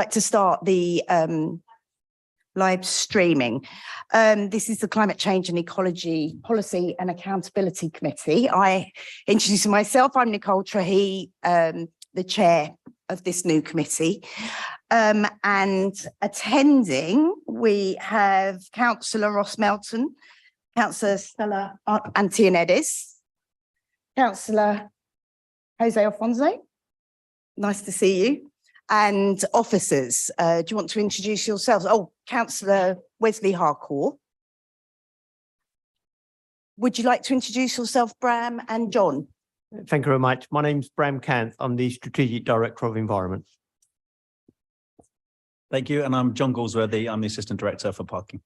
Like to start the live streaming. This is the Climate Change and Ecology Policy and Accountability Committee. I introduce myself. I'm Nicole Trahey, the chair of this new committee. And attending, we have Councillor Ross Melton, Councillor Stella Antionidis, Councillor Jose Alfonso. Nice to see you. And officers, do you want to introduce yourselves? Oh, Councillor Wesley Harcourt. Would you like to introduce yourself, Bram and John? Thank you very much. My name's Bram Canth. I'm the Strategic Director of Environment. Thank you. And I'm John Galsworthy. I'm the Assistant Director for Parking.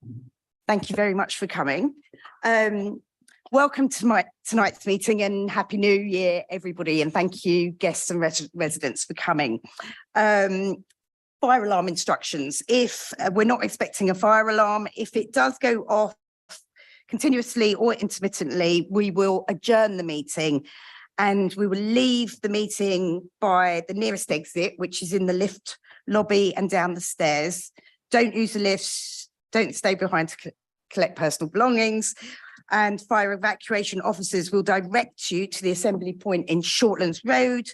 Thank you very much for coming. Welcome to tonight's meeting and Happy New Year, everybody. And thank you, guests and residents, for coming. Fire alarm instructions. If we're not expecting a fire alarm, if it does go off continuously or intermittently, we will adjourn the meeting and we will leave the meeting by the nearest exit, which is in the lift lobby and down the stairs. Don't use the lifts, don't stay behind to collect personal belongings. And fire evacuation officers will direct you to the assembly point in Shortlands Road.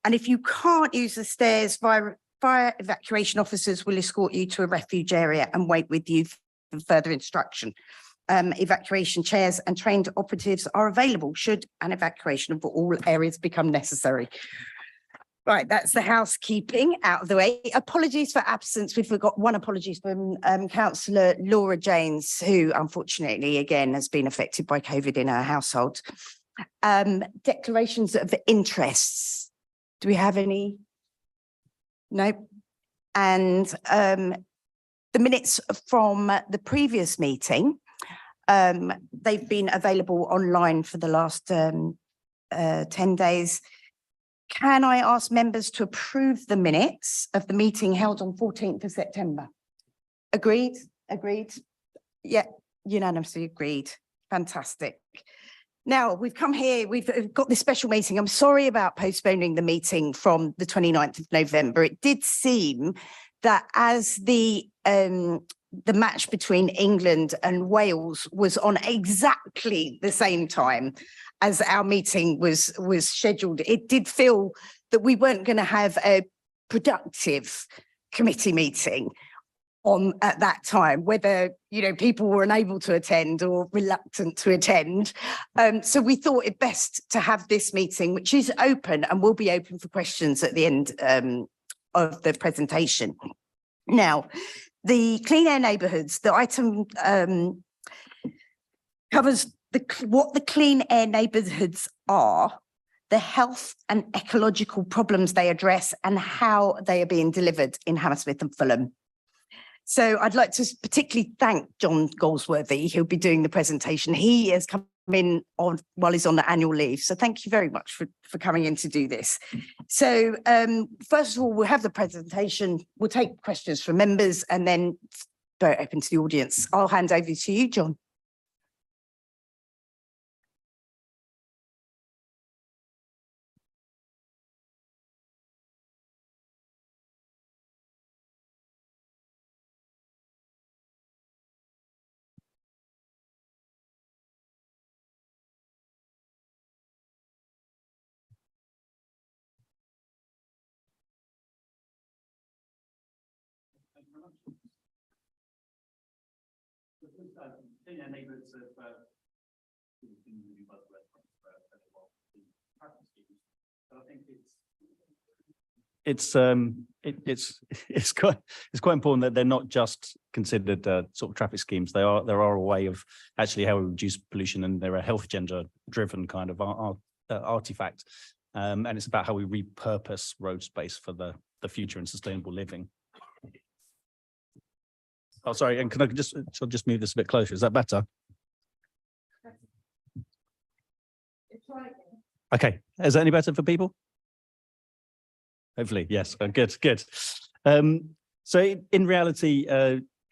And if you can't use the stairs, fire evacuation officers will escort you to a refuge area and wait with you for further instruction. Evacuation chairs and trained operatives are available should an evacuation of all areas become necessary. Right, that's the housekeeping out of the way. Apologies for absence. We've got one apology from Councillor Laura Janes, who unfortunately, again, has been affected by COVID in her household. Declarations of interests. Do we have any? No. And the minutes from the previous meeting, they've been available online for the last 10 days. Can I ask members to approve the minutes of the meeting held on 14th of September? Agreed? Agreed? Yeah, unanimously agreed. Fantastic. Now, we've come here, we've got this special meeting. I'm sorry about postponing the meeting from the 29th of November. It did seem that as the match between England and Wales was on exactly the same time as our meeting was scheduled, it did feel that we weren't going to have a productive committee meeting at that time, whether people were unable to attend or reluctant to attend. So we thought it best to have this meeting, which is open and will be open for questions at the end of the presentation. Now, the Clean Air Neighbourhoods, the item covers what the clean air neighbourhoods are, the health and ecological problems they address, and how they are being delivered in Hammersmith and Fulham. So I'd like to particularly thank John Galsworthy, who'll be doing the presentation. He has come in while he's on the annual leave. So thank you very much for coming in to do this. So first of all, we'll have the presentation. We'll take questions from members and then throw it open to the audience. I'll hand over to you, John. Clean air neighbourhoods it's quite important that they're not just considered sort of traffic schemes. There are a way of actually how we reduce pollution, and they're a health agenda driven kind of artifact, and it's about how we repurpose road space for the future and sustainable living. Oh, sorry, and can I just move this a bit closer? Is that better? Okay, is that any better for people? Hopefully, yes. Good. So in reality,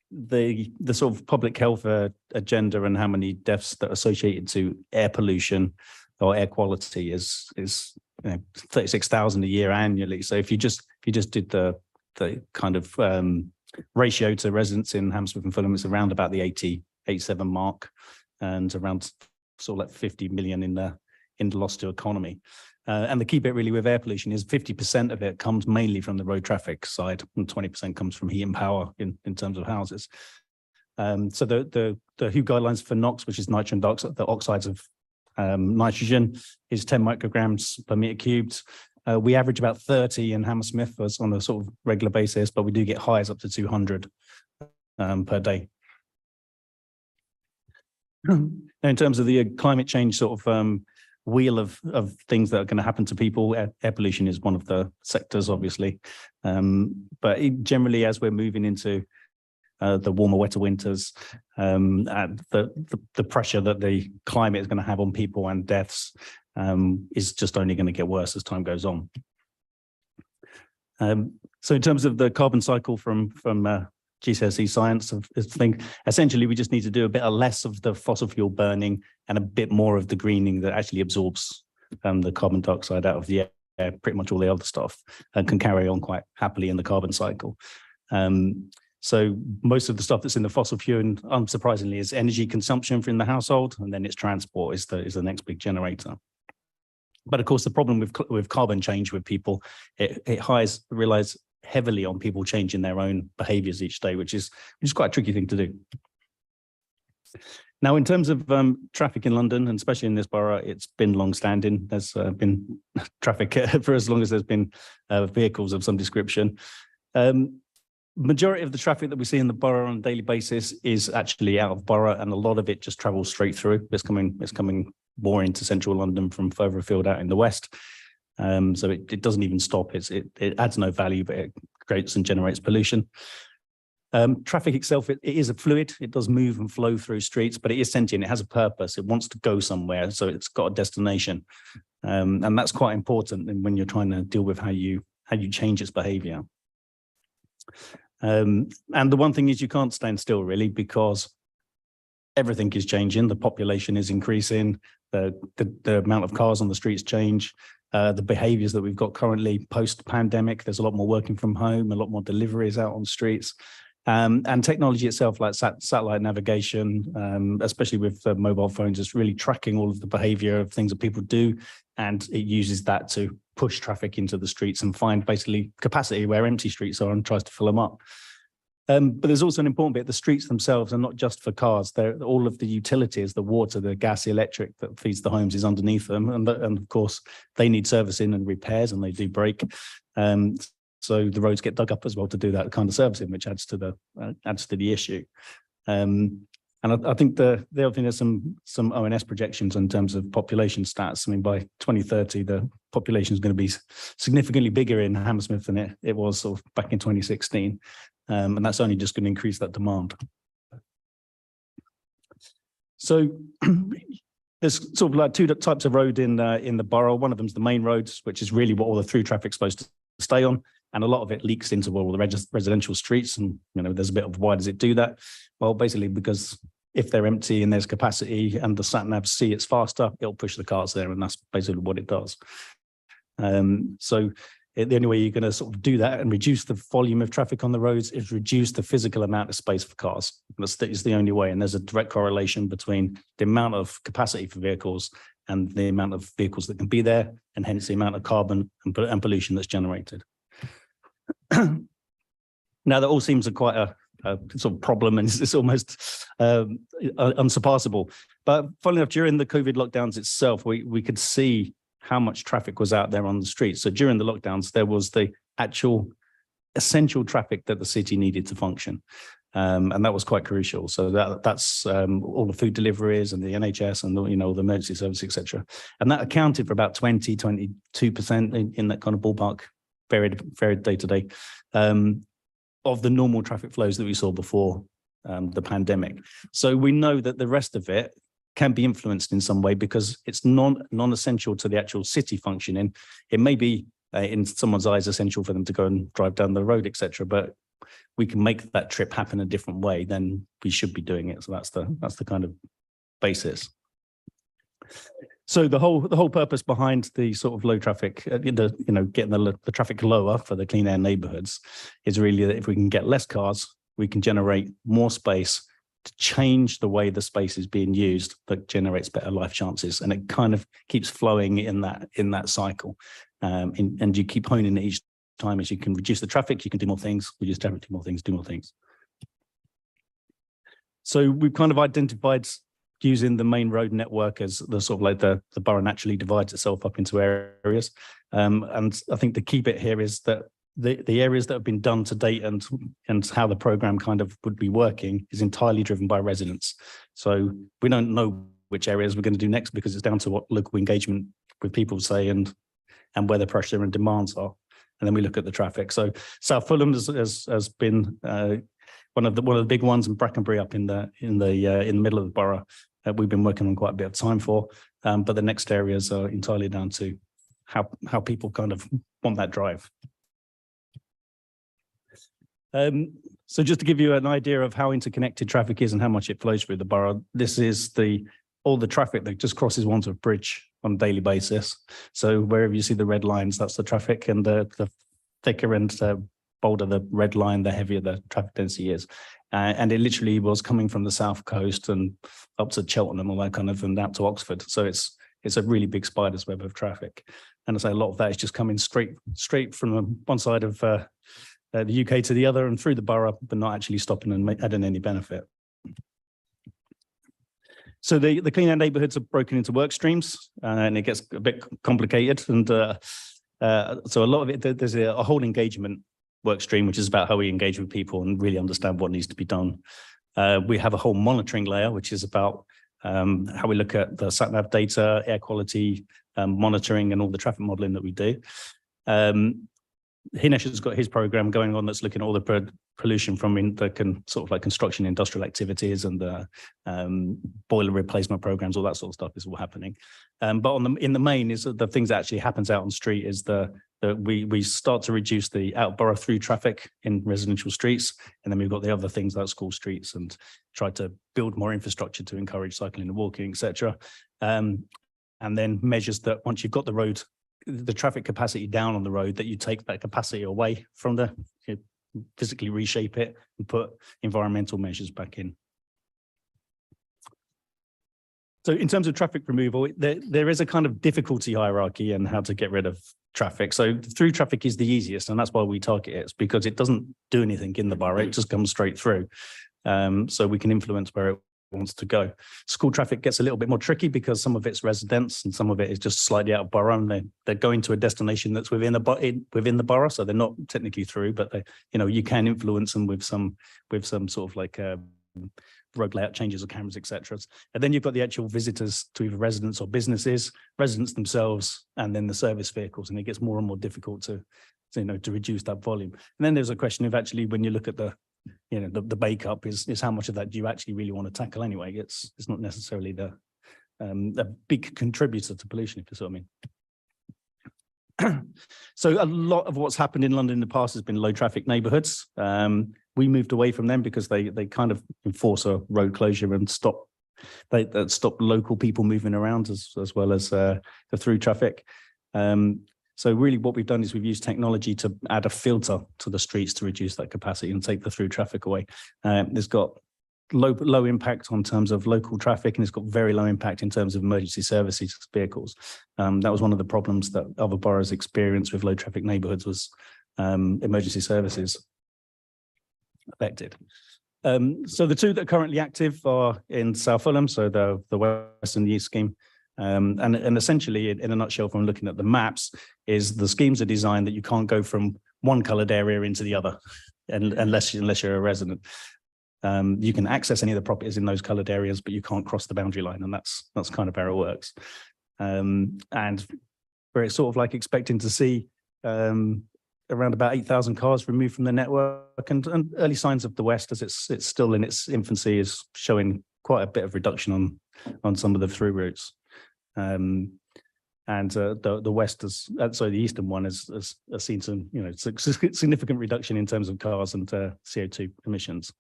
the sort of public health agenda and how many deaths that are associated to air pollution or air quality is 36,000 a year annually. So if you just did the kind of ratio to residents in Hammersmith and Fulham is around about the 87 mark, and around sort of like 50 million in the loss to economy. And the key bit really with air pollution is 50% of it comes mainly from the road traffic side, and 20% comes from heat and power in terms of houses. So the WHO guidelines for NOx, which is nitrogen dioxide, the oxides of nitrogen, is 10 micrograms per meter cubed. We average about 30 in Hammersmith on a sort of regular basis, but we do get highs up to 200 per day. Now, in terms of the climate change sort of wheel of things that are going to happen to people, air pollution is one of the sectors, obviously. But generally, as we're moving into the warmer, wetter winters, and the pressure that the climate is going to have on people and deaths is just only going to get worse as time goes on. So in terms of the carbon cycle from GCSE science, I think essentially we just need to do a bit less of the fossil fuel burning and a bit more of the greening that actually absorbs the carbon dioxide out of the air, pretty much all the other stuff, and can carry on quite happily in the carbon cycle. So most of the stuff that's in the fossil fuel, unsurprisingly, is energy consumption in the household, and then its transport is the next big generator. But of course, the problem with carbon change with people, it relies heavily on people changing their own behaviours each day, which is quite a tricky thing to do. Now, in terms of traffic in London, and especially in this borough, it's been long-standing. There's been traffic for as long as there's been vehicles of some description. Majority of the traffic that we see in the borough on a daily basis is actually out of borough, and a lot of it just travels straight through. It's coming more into central London from further afield out in the west. So it doesn't even stop. It adds no value, but it creates and generates pollution. Traffic itself, it is a fluid. It does move and flow through streets, but it is sentient. It has a purpose. It wants to go somewhere, so it's got a destination, and that's quite important when you're trying to deal with how you change its behaviour. And the one thing is, you can't stand still really, because everything is changing. The population is increasing. The amount of cars on the streets change. The behaviours that we've got currently post-pandemic, there's a lot more working from home, a lot more deliveries out on streets. And technology itself, like satellite navigation, especially with mobile phones, is really tracking all of the behaviour of things that people do, and it uses that to push traffic into the streets and find basically capacity where empty streets are and tries to fill them up. But there's also an important bit. The streets themselves are not just for cars. They're all of the utilities, the water, the gas, the electric that feeds the homes is underneath them. And of course, they need servicing and repairs, and they do break. So the roads get dug up as well to do that kind of servicing, which adds to the issue. And I think the other thing, there's some ONS projections in terms of population stats. I mean, by 2030, the population is going to be significantly bigger in Hammersmith than it was sort of back in 2016. And that's only just going to increase that demand. So there's sort of like two types of road in the borough. One of them is the main roads, which is really what all the through traffic's supposed to stay on. And a lot of it leaks into all the residential streets. And, there's a bit of why does it do that? Well, basically because if they're empty and there's capacity and the sat-navs see it's faster, it'll push the cars there. And that's basically what it does. So the only way you're going to sort of do that and reduce the volume of traffic on the roads is reduce the physical amount of space for cars. That's the only way. And there's a direct correlation between the amount of capacity for vehicles and the amount of vehicles that can be there, and hence the amount of carbon and pollution that's generated. Now, that all seems quite a sort of problem, and it's almost unsurpassable. But funnily enough, during the COVID lockdowns itself, we could see how much traffic was out there on the streets. So during the lockdowns, there was the actual essential traffic that the city needed to function. And that was quite crucial. So that's all the food deliveries and the NHS and all the emergency services, etc. And that accounted for about 22% in that kind of ballpark, varied day to day, of the normal traffic flows that we saw before the pandemic. So we know that the rest of it can be influenced in some way because it's non-essential to the actual city functioning. It may be in someone's eyes essential for them to go and drive down the road, etc. But we can make that trip happen a different way, then we should be doing it. So that's the kind of basis. So the whole purpose behind the sort of low traffic, getting the traffic lower for the clean air neighbourhoods is really that if we can get less cars, we can generate more space to change the way the space is being used that generates better life chances, and it kind of keeps flowing in that cycle, and you keep honing it each time. As you can reduce the traffic, you can do more things, reduce traffic, do more things, do more things. So we've kind of identified using the main road network as the sort of like the borough naturally divides itself up into areas. And I think the key bit here is that the areas that have been done to date and how the programme kind of would be working is entirely driven by residents. So we don't know which areas we're going to do next because it's down to what local engagement with people say and where the pressure and demands are. And then we look at the traffic. So South Fulham has been one of the big ones, and Brackenbury up in the middle of the borough. We've been working on quite a bit of time for, but the next areas are entirely down to how people kind of want that drive. So just to give you an idea of how interconnected traffic is and how much it flows through the borough, this is all the traffic that just crosses Wandsworth Bridge on a daily basis. So wherever you see the red lines, that's the traffic, and the thicker and bolder the red line, the heavier the traffic density is. And it literally was coming from the south coast and up to Cheltenham, all that kind of, and out to Oxford. So it's a really big spider's web of traffic. And I say a lot of that is just coming straight from one side of the UK to the other and through the borough, but not actually stopping and adding any benefit. So the clean air neighbourhoods are broken into work streams, and it gets a bit complicated. And so a lot of it, there's a whole engagement work stream, which is about how we engage with people and really understand what needs to be done. We have a whole monitoring layer, which is about how we look at the sat-nav data, air quality, monitoring, and all the traffic modelling that we do. Hinesh has got his program going on that's looking at all the pollution from sort of like construction, industrial activities, and the boiler replacement programs, all that sort of stuff is all happening. But in the main is the things that actually happens out on street is we start to reduce the out borough through traffic in residential streets, and then we've got the other things like school streets and try to build more infrastructure to encourage cycling and walking, etc. And then measures that once you've got the road, the traffic capacity down on the road, that you take that capacity away from physically reshape it and put environmental measures back in. So in terms of traffic removal, there is a kind of difficulty hierarchy in how to get rid of traffic. So through traffic is the easiest, and that's why we target it. It's because it doesn't do anything in the borough, it just comes straight through. So we can influence where it wants to go. School traffic gets a little bit more tricky because some of it's residents and some of it is just slightly out of borough, and they're going to a destination that's within the borough, so they're not technically through, but you can influence them with some sort of like road layout changes or cameras, etc. And then you've got the actual visitors to either residents or businesses, residents themselves, and then the service vehicles, and it gets more and more difficult to reduce that volume. And then there's a question of actually, when you look at the makeup is how much of that do you actually really want to tackle anyway? It's not necessarily a big contributor to pollution, if you see what I mean. So a lot of what's happened in London in the past has been low traffic neighbourhoods. We moved away from them because they kind of enforce a road closure and stop local people moving around as well as the through traffic. So really what we've done is we've used technology to add a filter to the streets to reduce that capacity and take the through traffic away. It's got low impact on terms of local traffic, and it's got very low impact in terms of emergency services vehicles. That was one of the problems that other boroughs experienced with low traffic neighbourhoods was emergency services affected. So the two that are currently active are in South Fulham, so the West and the East scheme. And essentially, in a nutshell, from looking at the maps, is the schemes are designed that you can't go from one coloured area into the other, unless you're a resident. You can access any of the properties in those coloured areas, but you can't cross the boundary line, and that's kind of how it works. And we're sort of like expecting to see around about 8,000 cars removed from the network, and early signs of the West, as it's still in its infancy, is showing quite a bit of reduction on some of the through routes. And the West the eastern one has seen some significant reduction in terms of cars and CO2 emissions.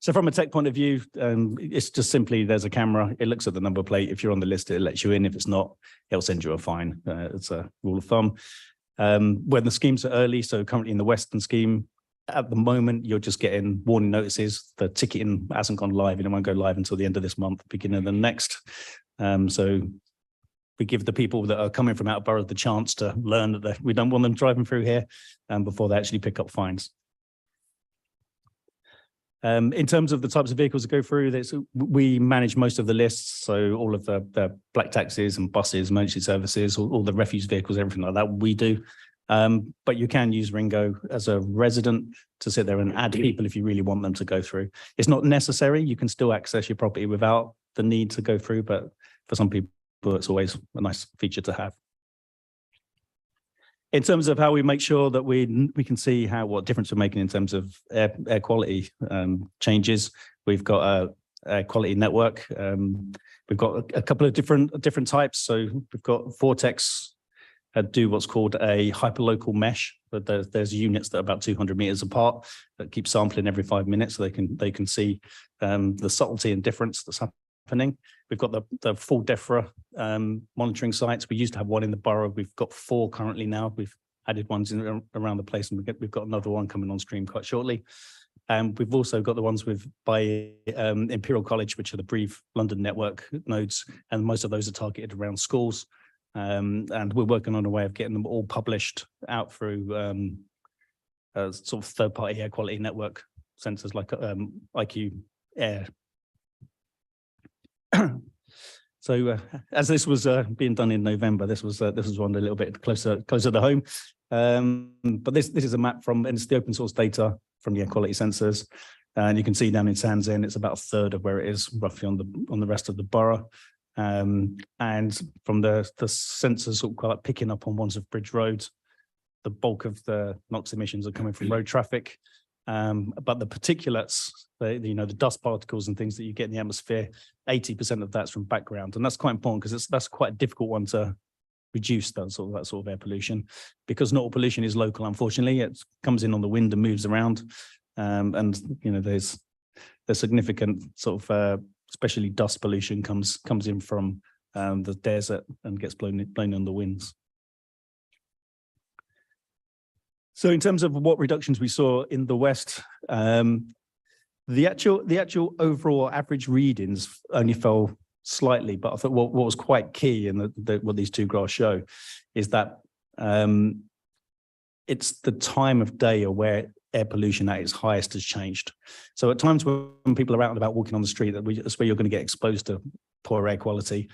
So from a tech point of view, it's just simply there's a camera. It looks at the number plate. If you're on the list, it lets you in. If it's not, it'll send you a fine. It's a rule of thumb. When the schemes are early, so currently in the Western scheme, at the moment, you're just getting warning notices. The ticketing hasn't gone live, and it won't go live until the end of this month, beginning of the next. So we give the people that are coming from out of borough the chance to learn that we don't want them driving through here before they actually pick up fines. In terms of the types of vehicles that go through this, we manage most of the lists. So all of the black taxis and buses, emergency services, all the refuse vehicles, everything like that, we do. But you can use Ringo as a resident to sit there and add people if you really want them to go through. It's not necessary. You can still access your property without the need to go through, but for some people, it's always a nice feature to have. In terms of how we make sure that we can see what difference we're making in terms of air quality changes, we've got a quality network. We've got a couple of different types. So we've got Vortex do what's called a hyperlocal mesh, but there's units that are about 200 meters apart that keep sampling every 5 minutes, so they can see the subtlety and difference that's happening. We've got the full DEFRA monitoring sites. We used to have one in the borough. We've got 4 currently now. We've added ones around the place, and we've got another one coming on stream quite shortly. And we've also got the ones by Imperial College, which are the Breathe London network nodes, and most of those are targeted around schools. And we're working on a way of getting them all published out through a sort of third-party air quality network sensors like IQ Air. So as this was being done in November, this was one a little bit closer to home. But this is a map and it's the open source data from the air quality sensors, and you can see down in Sands End, it's about a third of where it is roughly on the rest of the borough. And from the sensors sort of picking up on Wandsworth Bridge Road, the bulk of the NOx emissions are coming from road traffic. But the particulates, the dust particles and things that you get in the atmosphere, 80% of that's from background. And that's quite important because that's quite a difficult one to reduce, that sort of air pollution, because not all pollution is local, unfortunately. It comes in on the wind and moves around. And there's significant sort of especially dust pollution comes in from the desert and gets blown on the winds. So in terms of what reductions we saw in the West, the actual overall average readings only fell slightly, but I thought what was quite key in what these 2 graphs show is that it's the time of day or where air pollution at its highest has changed. So at times when people are out and about walking on the street, that's where you're going to get exposed to poor air quality.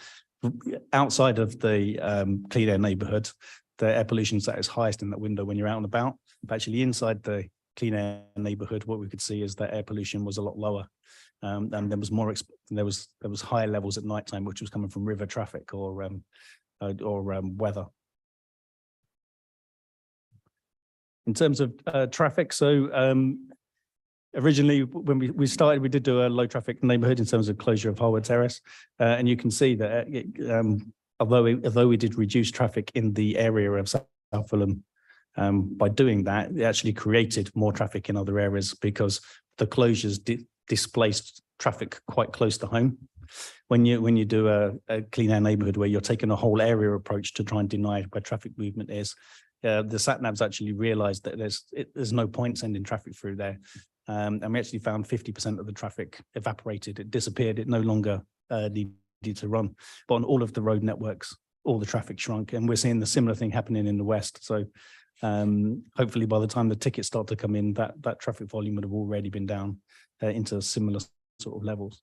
Outside of the clean air neighbourhood, the air pollution is at its highest in that window when you're out and about. But actually inside the clean air neighbourhood, what we could see is that air pollution was a lot lower. And there was there was higher levels at night time, which was coming from river traffic or weather. In terms of traffic, so originally when we started, we did do a low traffic neighbourhood in terms of closure of Harwood Terrace, and you can see that although we did reduce traffic in the area of South Fulham, by doing that, it actually created more traffic in other areas because the closures displaced traffic quite close to home. When you do a clean air neighbourhood where you're taking a whole area approach to try and deny where traffic movement is, the sat-navs actually realised that there's no point sending traffic through there. And we actually found 50% of the traffic evaporated. It disappeared. It no longer needed to run. But on all of the road networks, all the traffic shrunk. And we're seeing the similar thing happening in the West. So hopefully by the time the tickets start to come in, that traffic volume would have already been down into similar sort of levels.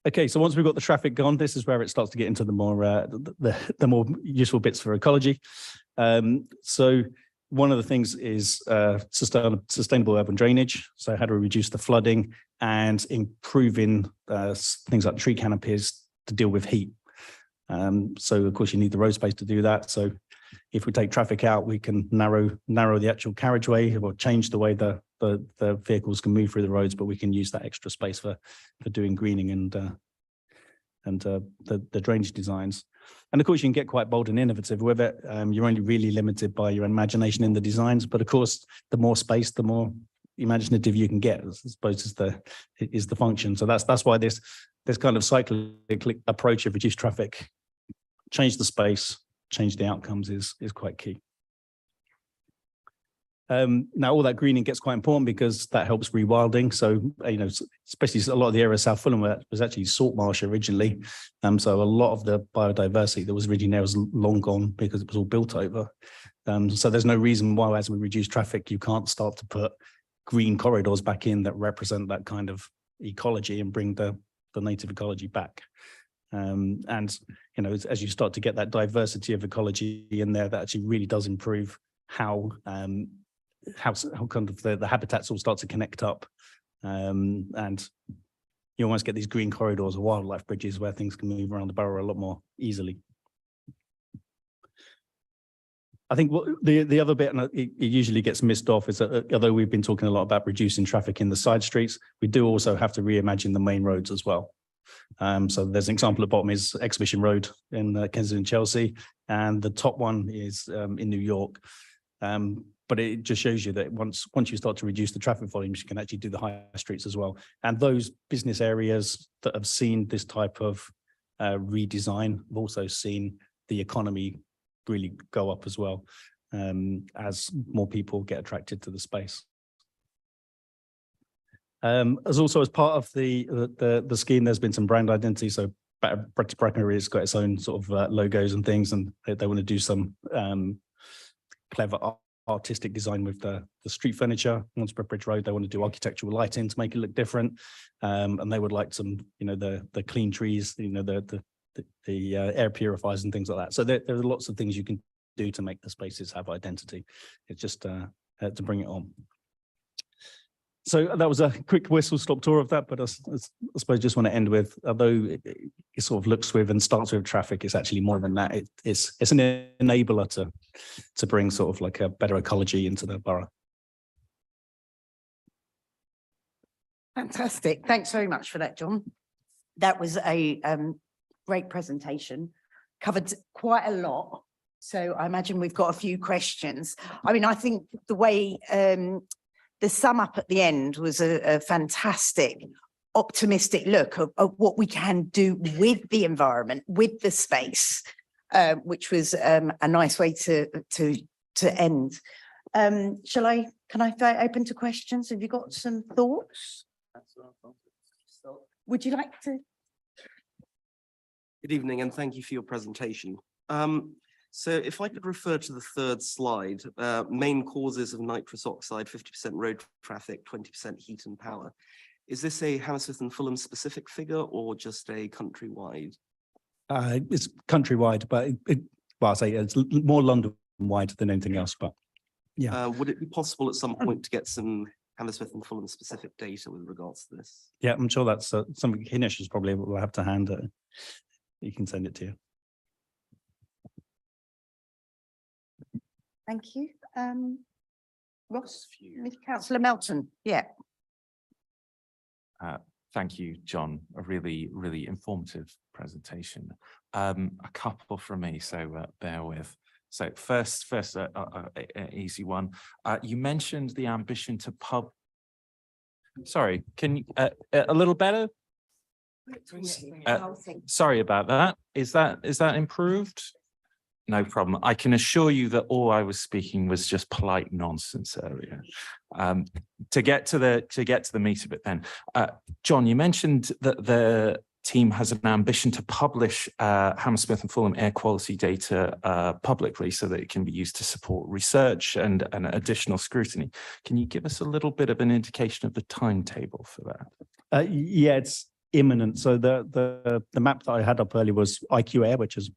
Okay, so once we've got the traffic gone, this is where it starts to get into the more useful bits for ecology. So one of the things is sustainable urban drainage. So how do we reduce the flooding and improving things like tree canopies to deal with heat. So of course you need the road space to do that. So if we take traffic out, we can narrow the actual carriageway or change the way the vehicles can move through the roads, but we can use that extra space for doing greening and the drainage designs. And of course, you can get quite bold and innovative with it. You're only really limited by your imagination in the designs, but of course, the more space, the more imaginative you can get, I suppose, is the function. So that's why this kind of cyclic approach of reduced traffic, change the space, change the outcomes is quite key. Now all that greening gets quite important because that helps rewilding. So, especially a lot of the area of South Fulham was actually salt marsh originally. So a lot of the biodiversity that was originally there was long gone because it was all built over. So there's no reason why, as we reduce traffic, you can't start to put green corridors back in that represent that kind of ecology and bring the native ecology back. And, as you start to get that diversity of ecology in there, that actually really does improve how kind of the habitats all start to connect up, and you almost get these green corridors or wildlife bridges where things can move around the borough a lot more easily. I think what the other bit, and it usually gets missed off, is that although we've been talking a lot about reducing traffic in the side streets, we do also have to reimagine the main roads as well. So there's an example at the bottom is Exhibition Road in Kensington, Chelsea, and the top one is in New York. But it just shows you that once you start to reduce the traffic volumes, you can actually do the high streets as well. And those business areas that have seen this type of redesign have also seen the economy really go up as well, as more people get attracted to the space. As part of the scheme, there's been some brand identity. So Bracknell has got its own sort of logos and things, and they want to do some clever artistic design with the street furniture. Wandsborough Bridge Road, they want to do architectural lighting to make it look different, and they would like some, the clean trees, the air purifiers and things like that. So there are lots of things you can do to make the spaces have identity. It's just to bring it on. So that was a quick whistle-stop tour of that, but I suppose just want to end with, although it sort of looks with and starts with traffic, it's actually more than that. It's an enabler to bring sort of like a better ecology into the borough. Fantastic. Thanks very much for that, John. That was a great presentation, covered quite a lot. So I imagine we've got a few questions. I mean, I think the way the sum up at the end was a fantastic, optimistic look of what we can do with the environment, with the space, which was a nice way to end. Can I throw it open to questions? Have you got some thoughts? Would you like to? Good evening, and thank you for your presentation. So if I could refer to the third slide, main causes of nitrous oxide, 50% road traffic, 20% heat and power. Is this a Hammersmith and Fulham specific figure or just a countrywide? It's countrywide, but well, I say it's more London-wide than anything else, but yeah. Would it be possible at some point to get some Hammersmith and Fulham specific data with regards to this? Yeah, I'm sure that's something Hinesh is probably will have to hand it. You can send it to you. Thank you. Ross, Councillor Melton, yeah. Thank you, John. A really, really informative presentation. A couple from me, so bear with. So first, an easy one. You mentioned the ambition to Sorry, can you a little better? Sorry about that. Is that improved? No problem. I can assure you that all I was speaking was just polite nonsense earlier. To get to the meat of it then, John, you mentioned that the team has an ambition to publish Hammersmith and Fulham air quality data publicly so that it can be used to support research and additional scrutiny. Can you give us a little bit of an indication of the timetable for that? Yeah, it's imminent. So the map that I had up earlier was IQ Air, which is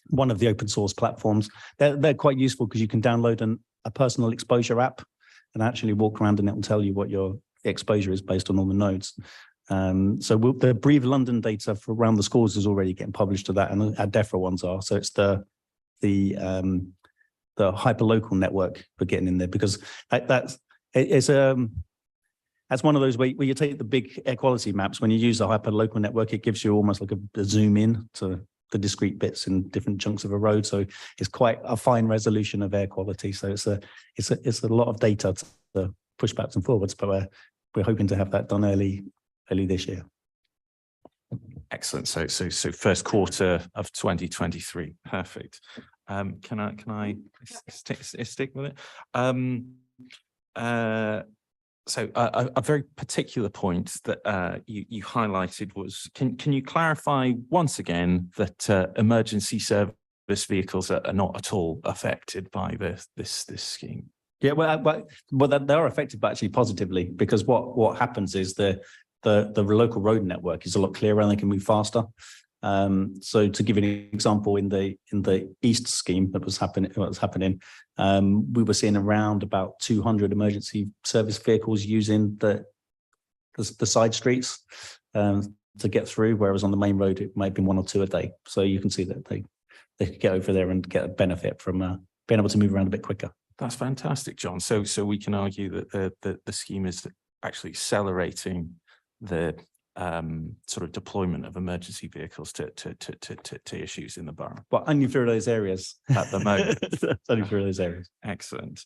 one of the open source platforms. They're quite useful because you can download a personal exposure app and actually walk around and it will tell you what your exposure is based on all the nodes. So the Breathe London data for around the schools is already getting published to that, and our DEFRA ones are. So it's the hyperlocal network for getting in there, because that's one of those where you take the big air quality maps. When you use a hyperlocal network, it gives you almost like a zoom in to the discrete bits in different chunks of a road. So it's quite a fine resolution of air quality. So it's a lot of data to pushbacks and forwards, but we're hoping to have that done early this year. Excellent. So first quarter of 2023. Perfect. Can I stick with it? So a very particular point that you highlighted was, can you clarify once again that emergency service vehicles are not at all affected by this scheme? Yeah, well, they are affected, but actually positively, because what happens is the local road network is a lot clearer and they can move faster. So to give you an example, in the East scheme that was happening, we were seeing around about 200 emergency service vehicles using the side streets to get through, whereas on the main road it might have been 1 or 2 a day. So you can see that they could get over there and get a benefit from being able to move around a bit quicker. That's fantastic, John. So we can argue that the scheme is actually accelerating the sort of deployment of emergency vehicles to issues in the borough. But only through those areas At the moment. only through those areas. Excellent.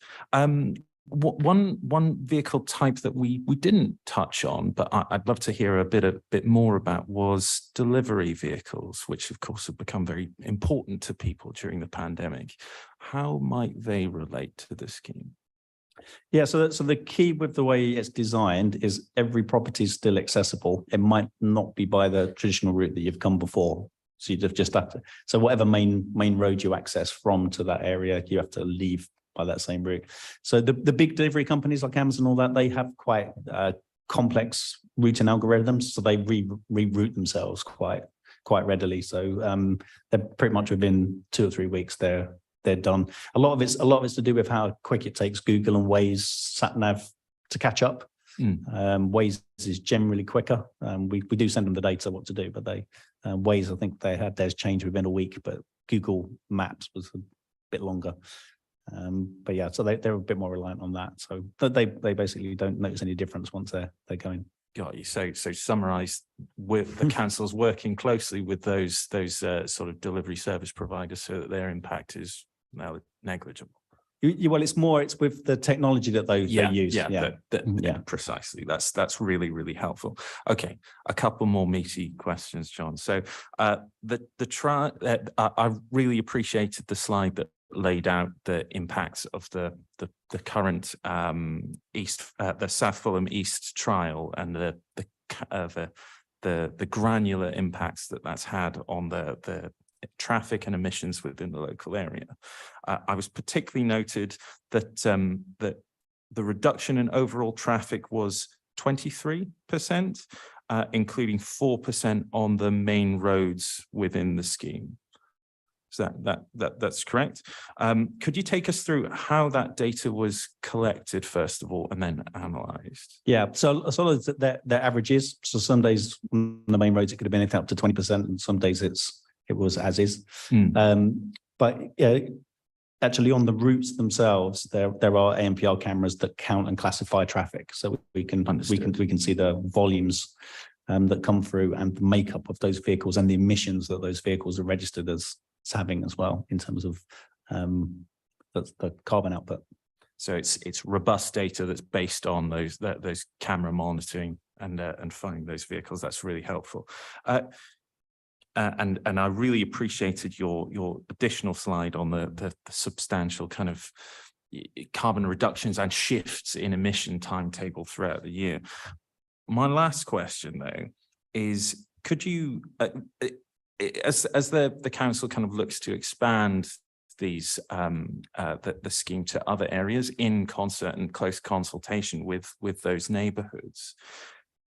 One vehicle type that we didn't touch on, but I'd love to hear a bit more about, was delivery vehicles, which of course have become very important to people during the pandemic. How might they relate to the scheme? Yeah, so the key with the way it's designed is every property is still accessible. It might not be by the traditional route that you've come before. So you just have to, so whatever main road you access from to that area, you have to leave by that same route. So the big delivery companies like Amazon and all that, they have quite complex routing algorithms. So they reroute themselves quite readily. So they're pretty much within 2 or 3 weeks they're done. A lot of it's to do with how quick it takes Google and Waze SatNav to catch up. Waze is generally quicker. We do send them the data what to do, but Waze, I think they had theirs changed within a week, but Google Maps was a bit longer. But yeah, so they're a bit more reliant on that. So they basically don't notice any difference once they're going. Got you. So summarise, with the councils working closely with those sort of delivery service providers so that their impact is now negligible. Well, it's with the technology that they use. Yeah, precisely. That's really, really helpful. Okay, a couple more meaty questions, John. So I really appreciated the slide that laid out the impacts of the current the South Fulham East trial and the granular impacts that's had on the traffic and emissions within the local area. I was particularly noted that that the reduction in overall traffic was 23%, including 4% on the main roads within the scheme. So that's correct. Could you take us through how that data was collected first of all, and then analysed? Yeah, so their averages. So some days on the main roads it could have been anything up to 20%, and some days it was as is. But actually on the routes themselves, there are ANPR cameras that count and classify traffic, so we can see the volumes that come through and the makeup of those vehicles and the emissions that those vehicles are registered as having as well in terms of the carbon output. So it's robust data that's based on those camera monitoring and finding those vehicles. That's really helpful. And I really appreciated your additional slide on the substantial kind of carbon reductions and shifts in emission timetable throughout the year. My last question though is, could you as the council kind of looks to expand these the scheme to other areas in concert and close consultation with those neighbourhoods,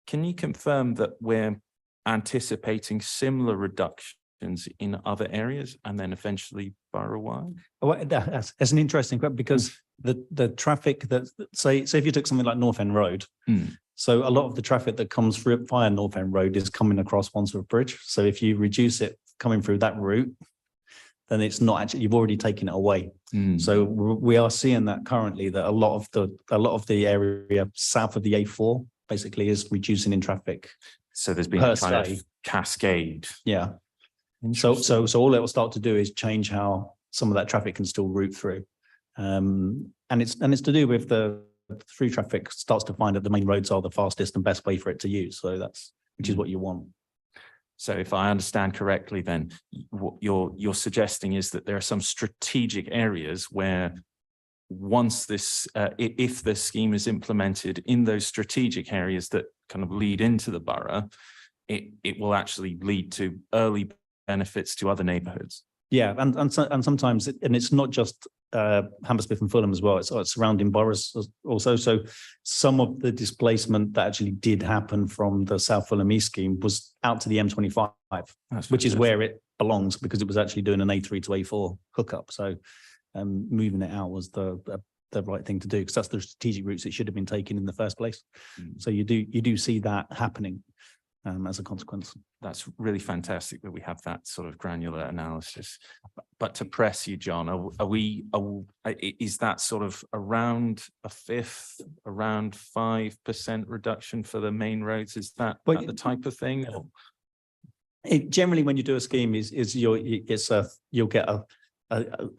can you confirm that we're anticipating similar reductions in other areas and then eventually borough-wide? Well, that's an interesting question, because the traffic that say if you took something like North End Road, so a lot of the traffic that comes through via North End Road is coming across Wandsworth Bridge. So if you reduce it coming through that route, then it's not actually, you've already taken it away. So we are seeing that currently, that a lot of the area south of the A4 basically is reducing in traffic. So there's been a kind of cascade. Yeah. So all it will start to do is change how some of that traffic can still route through. And it's to do with the through traffic starts to find that the main roads are the fastest and best way for it to use. So which is what you want. So if I understand correctly, then what you're suggesting is that there are some strategic areas where once this, if the scheme is implemented in those strategic areas that kind of lead into the borough, it will actually lead to early benefits to other neighbourhoods. Yeah, and sometimes, and it's not just Hammersmith and Fulham as well, it's surrounding boroughs also. So some of the displacement that actually did happen from the South Fulham East scheme was out to the M25, which is where it belongs, because it was actually doing an A3 to A4 hookup. So moving it out was the right thing to do, because that's the strategic routes it should have been taken in the first place. So you do see that happening as a consequence. That's really fantastic that we have that sort of granular analysis. But to press you, John, is that sort of around a fifth, around 5% reduction for the main roads? Is that the type of thing? Generally, when you do a scheme, you'll get a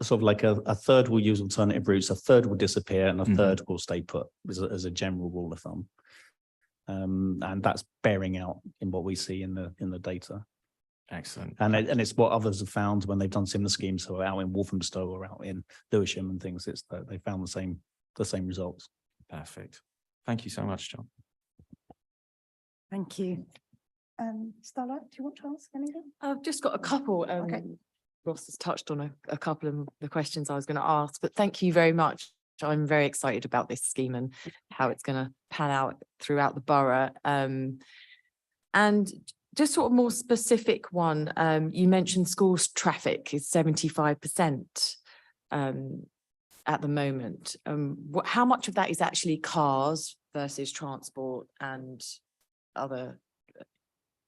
sort of like a third will use alternative routes, a third will disappear, and a third will stay put as a general rule of thumb. And that's bearing out in what we see in the data. Excellent. And it's what others have found when they've done similar schemes, so out in Walthamstow or out in Lewisham and things. It's that they found the same results. Perfect. Thank you so much, John. Thank you. Stella, do you want to ask anything? I've just got a couple. Okay. Ross has touched on a couple of the questions I was going to ask, but thank you very much. I'm very excited about this scheme and how it's going to pan out throughout the borough. And just sort of more specific one, you mentioned schools traffic is 75% at the moment. How much of that is actually cars versus transport and other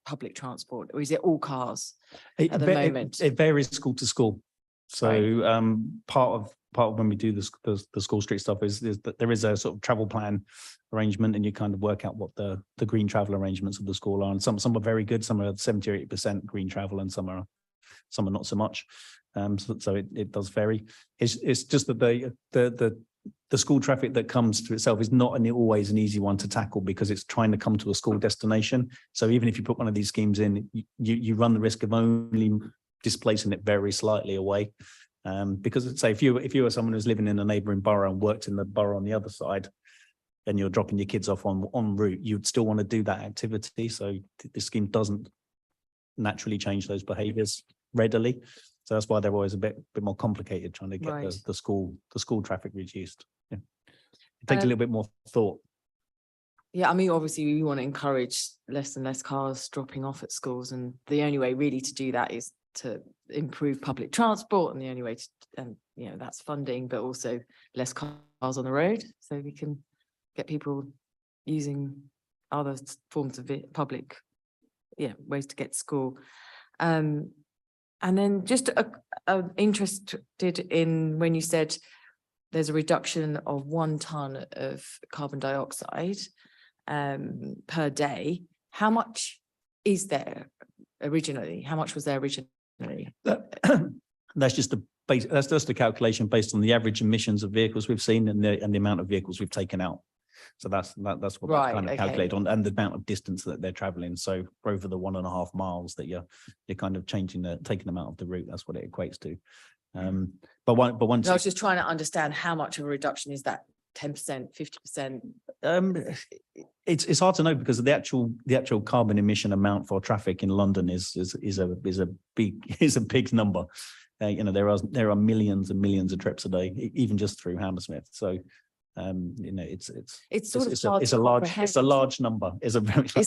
public transport, or is it all cars at the moment? It varies school to school. So part of when we do the school street stuff is that there is a sort of travel plan arrangement, and you kind of work out what the green travel arrangements of the school are. And some are very good, some are 70 or 80% green travel, and some are not so much. So it does vary. It's just that the school traffic that comes to itself is not always an easy one to tackle, because it's trying to come to a school destination. So even if you put one of these schemes in, you run the risk of only displacing it very slightly away. Because say if you were someone who's living in a neighbouring borough and worked in the borough on the other side, and you're dropping your kids off en route, you'd still want to do that activity. So the scheme doesn't naturally change those behaviours readily. So that's why they're always a bit more complicated trying to get the school traffic reduced. Yeah. It takes a little bit more thought. Yeah, I mean, obviously we want to encourage less and less cars dropping off at schools, and the only way really to do that is to improve public transport, and the only way to, and that's funding, but also less cars on the road, so we can get people using other forms of public ways to get to school. And then just interested in when you said there's a reduction of 1 ton of carbon dioxide per day. How much is there originally? How much was there originally? That's just a calculation based on the average emissions of vehicles we've seen and the amount of vehicles we've taken out. So that's what that's kind of calculated on, and the amount of distance that they're traveling. So for over the 1.5 miles that you're kind of taking them out of the route, that's what it equates to. But once I was just trying to understand how much of a reduction is that. 10%, 50%? It's hard to know, because the actual carbon emission amount for traffic in London is a big number. There are millions and millions of trips a day, even just through Hammersmith. So it's a large number. It's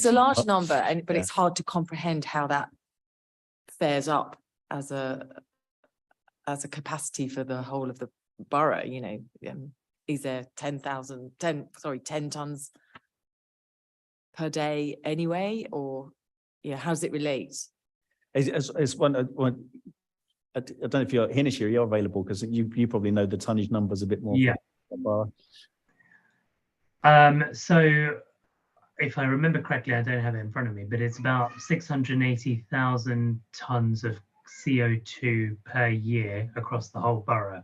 a large number, but it's hard to comprehend how that fares up as a capacity for the whole of the borough. Is there 10 tons per day anyway, or how does it relate? It's one. I don't know if you're Hinish, you're available, because you probably know the tonnage numbers a bit more. Yeah. So if I remember correctly, I don't have it in front of me, but it's about 680,000 tons of CO2 per year across the whole borough.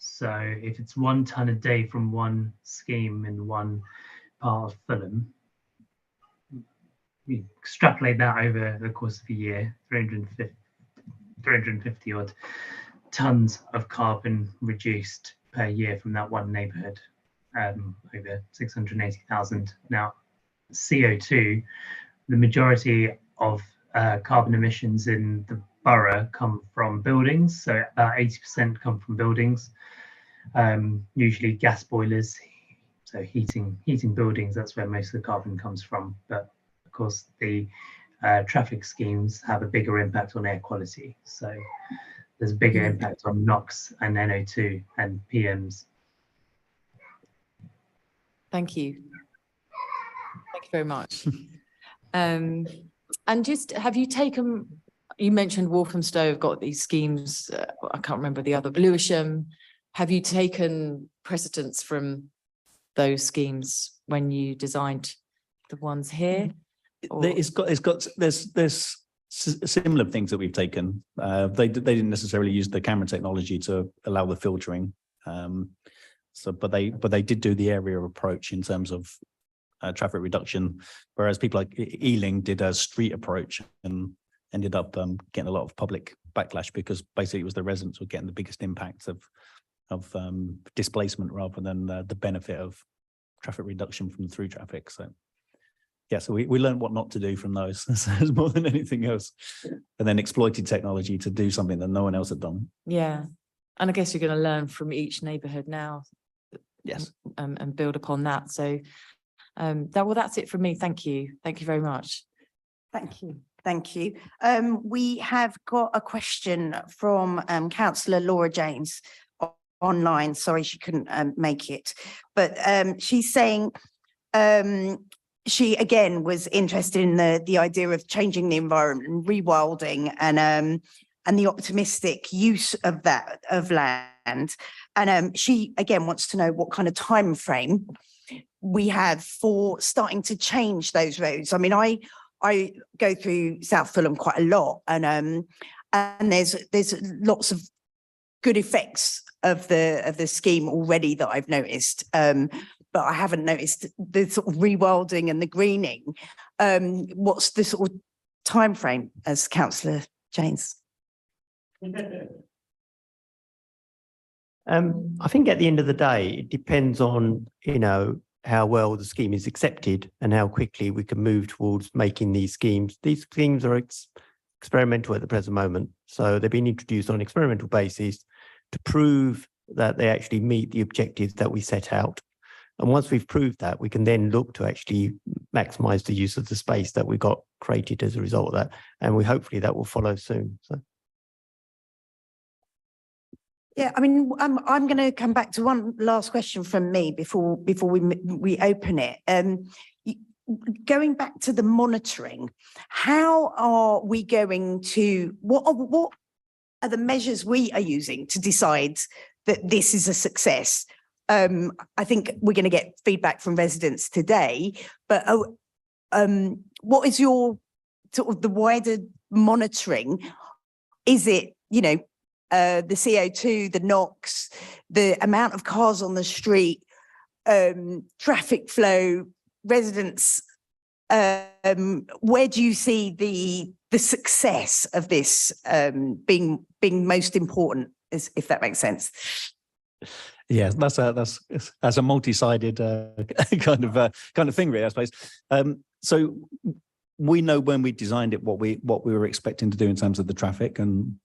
So if it's 1 ton a day from one scheme in one part of Fulham, we extrapolate that over the course of a year, 350 odd tons of carbon reduced per year from that one neighbourhood, over 680,000. Now, CO2, the majority of carbon emissions in the borough come from buildings, so about 80% come from buildings, usually gas boilers, so heating buildings, that's where most of the carbon comes from. But of course, the traffic schemes have a bigger impact on air quality, so there's a bigger impact on NOx and NO2 and PMs. Thank you. Thank you very much. And just, have you taken, you mentioned Walthamstow have got these schemes, I can't remember the other, Lewisham. Have you taken precedence from those schemes when you designed the ones here? There's similar things that we've taken. They didn't necessarily use the camera technology to allow the filtering. But they did do the area approach in terms of traffic reduction, whereas people like Ealing did a street approach and ended up getting a lot of public backlash because basically it was the residents were getting the biggest impact of displacement rather than the benefit of traffic reduction from through traffic. So yeah, so we learned what not to do from those more than anything else, and then exploited technology to do something that no one else had done. Yeah, and I guess you're going to learn from each neighbourhood now. Yes, and build upon that. So that's it from me. Thank you very much. Thank you. Thank you. We have got a question from Councillor Laura James online. Sorry, she couldn't make it, but she's saying she again was interested in the idea of changing the environment and rewilding and the optimistic use of that of land. And she again wants to know what kind of time frame we have for starting to change those roads. I mean, I go through South Fulham quite a lot, and there's lots of good effects of the scheme already that I've noticed, but I haven't noticed the sort of rewilding and the greening. What's the sort of time frame, as Councillor James? I think at the end of the day, it depends on, how well the scheme is accepted and how quickly we can move towards making these schemes. These schemes are experimental at the present moment. So they've been introduced on an experimental basis to prove that they actually meet the objectives that we set out. And once we've proved that, we can then look to actually maximise the use of the space that we got created as a result of that. And hopefully that will follow soon. So. Yeah, I mean, I'm going to come back to one last question from me before we open it. Going back to the monitoring, how are we going to, what are the measures we are using to decide that this is a success? I think we're going to get feedback from residents today, but what is your sort of the wider monitoring? Is it, the CO2, the NOx, the amount of cars on the street, traffic flow, residents, where do you see the success of this being most important, if that makes sense? Yeah, that's a multi-sided kind of thing, really, I suppose. So we know when we designed it what we were expecting to do in terms of the traffic, and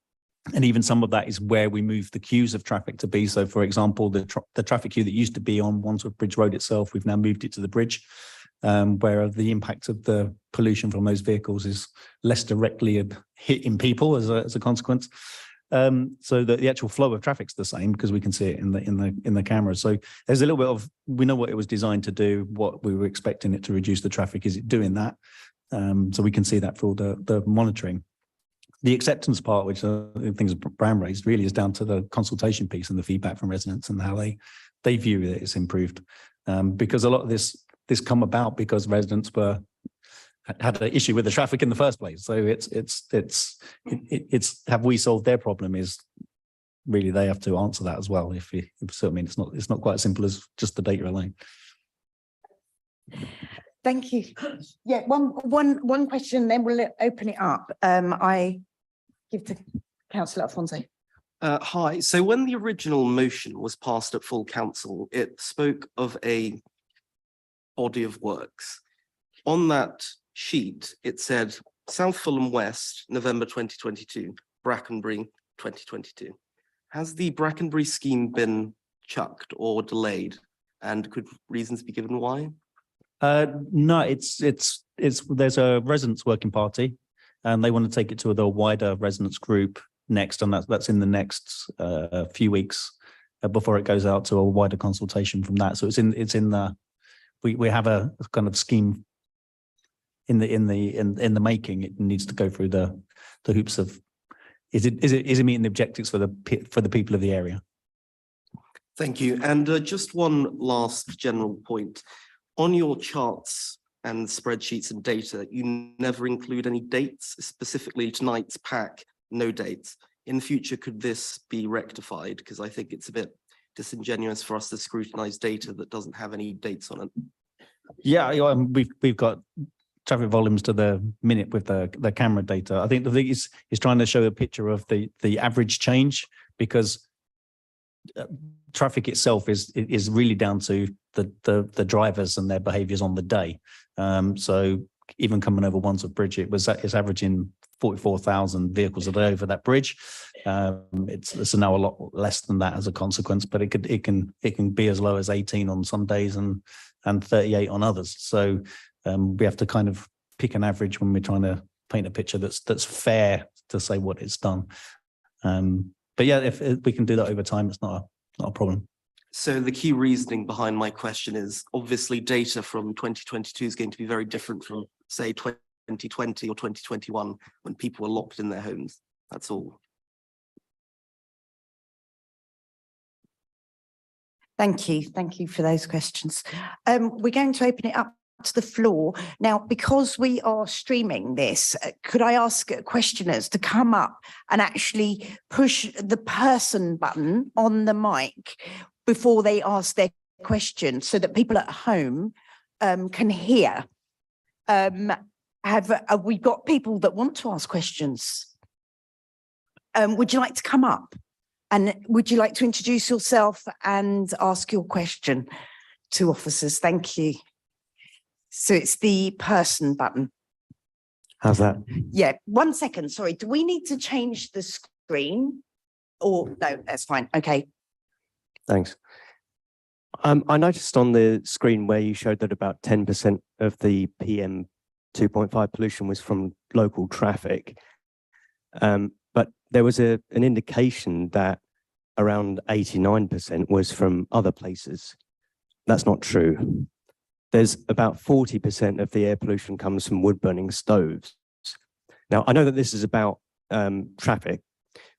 even some of that is where we move the queues of traffic to be. So, for example, the traffic queue that used to be on Wandsworth Bridge Road itself, we've now moved it to the bridge, where the impact of the pollution from those vehicles is less directly hitting people as a consequence. So that the actual flow of traffic's the same because we can see it in the camera. So there's a little bit of, we know what it was designed to do, what we were expecting it to reduce the traffic. Is it doing that? So we can see that through the monitoring. The acceptance part, which I think is Bram raised, really is down to the consultation piece and the feedback from residents and how they view that it's improved. Because a lot of this come about because residents had an issue with the traffic in the first place. So it's have we solved their problem is really they have to answer that as well. If so, I mean, it's not quite as simple as just the data alone. Thank you. Yeah, one question, then we'll open it up. I give to Councillor Alfonso. Hi. So when the original motion was passed at full council, it spoke of a body of works. On that sheet, it said South Fulham West, November 2022, Brackenbury 2022. Has the Brackenbury scheme been chucked or delayed? And could reasons be given why? No, it's there's a residents working party, and they want to take it to the wider residents group next, and that's in the next few weeks before it goes out to a wider consultation from that. So it's in the we have a kind of scheme in the making. It needs to go through the hoops of is it meeting the objectives for the people of the area. Thank you. And just one last general point. On your charts and spreadsheets and data, you never include any dates, specifically tonight's PAC, no dates. In the future, could this be rectified? Because I think it's a bit disingenuous for us to scrutinize data that doesn't have any dates on it. Yeah, we've got traffic volumes to the minute with the camera data. I think the thing is trying to show a picture of the average change, because traffic itself is really down to the drivers and their behaviours on the day. So even coming over Wandsworth Bridge, it's averaging 44,000 vehicles a day over that bridge. It's now a lot less than that as a consequence, but it can be as low as 18 on some days and 38 on others. So we have to kind of pick an average when we're trying to paint a picture that's fair to say what it's done. But yeah, if we can do that over time, it's not a problem. So the key reasoning behind my question is obviously data from 2022 is going to be very different from, say, 2020 or 2021 when people were locked in their homes. That's all. Thank you. Thank you for those questions. We're going to open it up to the floor. Now, because we are streaming this, could I ask questioners to come up and actually push the person button on the mic before they ask their question so that people at home can hear? Have we got people that want to ask questions? Would you like to come up? And would you like to introduce yourself and ask your question to officers? Thank you. So it's the person button. How's that? Yeah, 1 second. Sorry, do we need to change the screen? Or no, that's fine. Okay. Thanks. I noticed on the screen where you showed that about 10% of the PM 2.5 pollution was from local traffic. But there was an indication that around 89% was from other places. That's not true. There's about 40% of the air pollution comes from wood burning stoves. Now, I know that this is about traffic,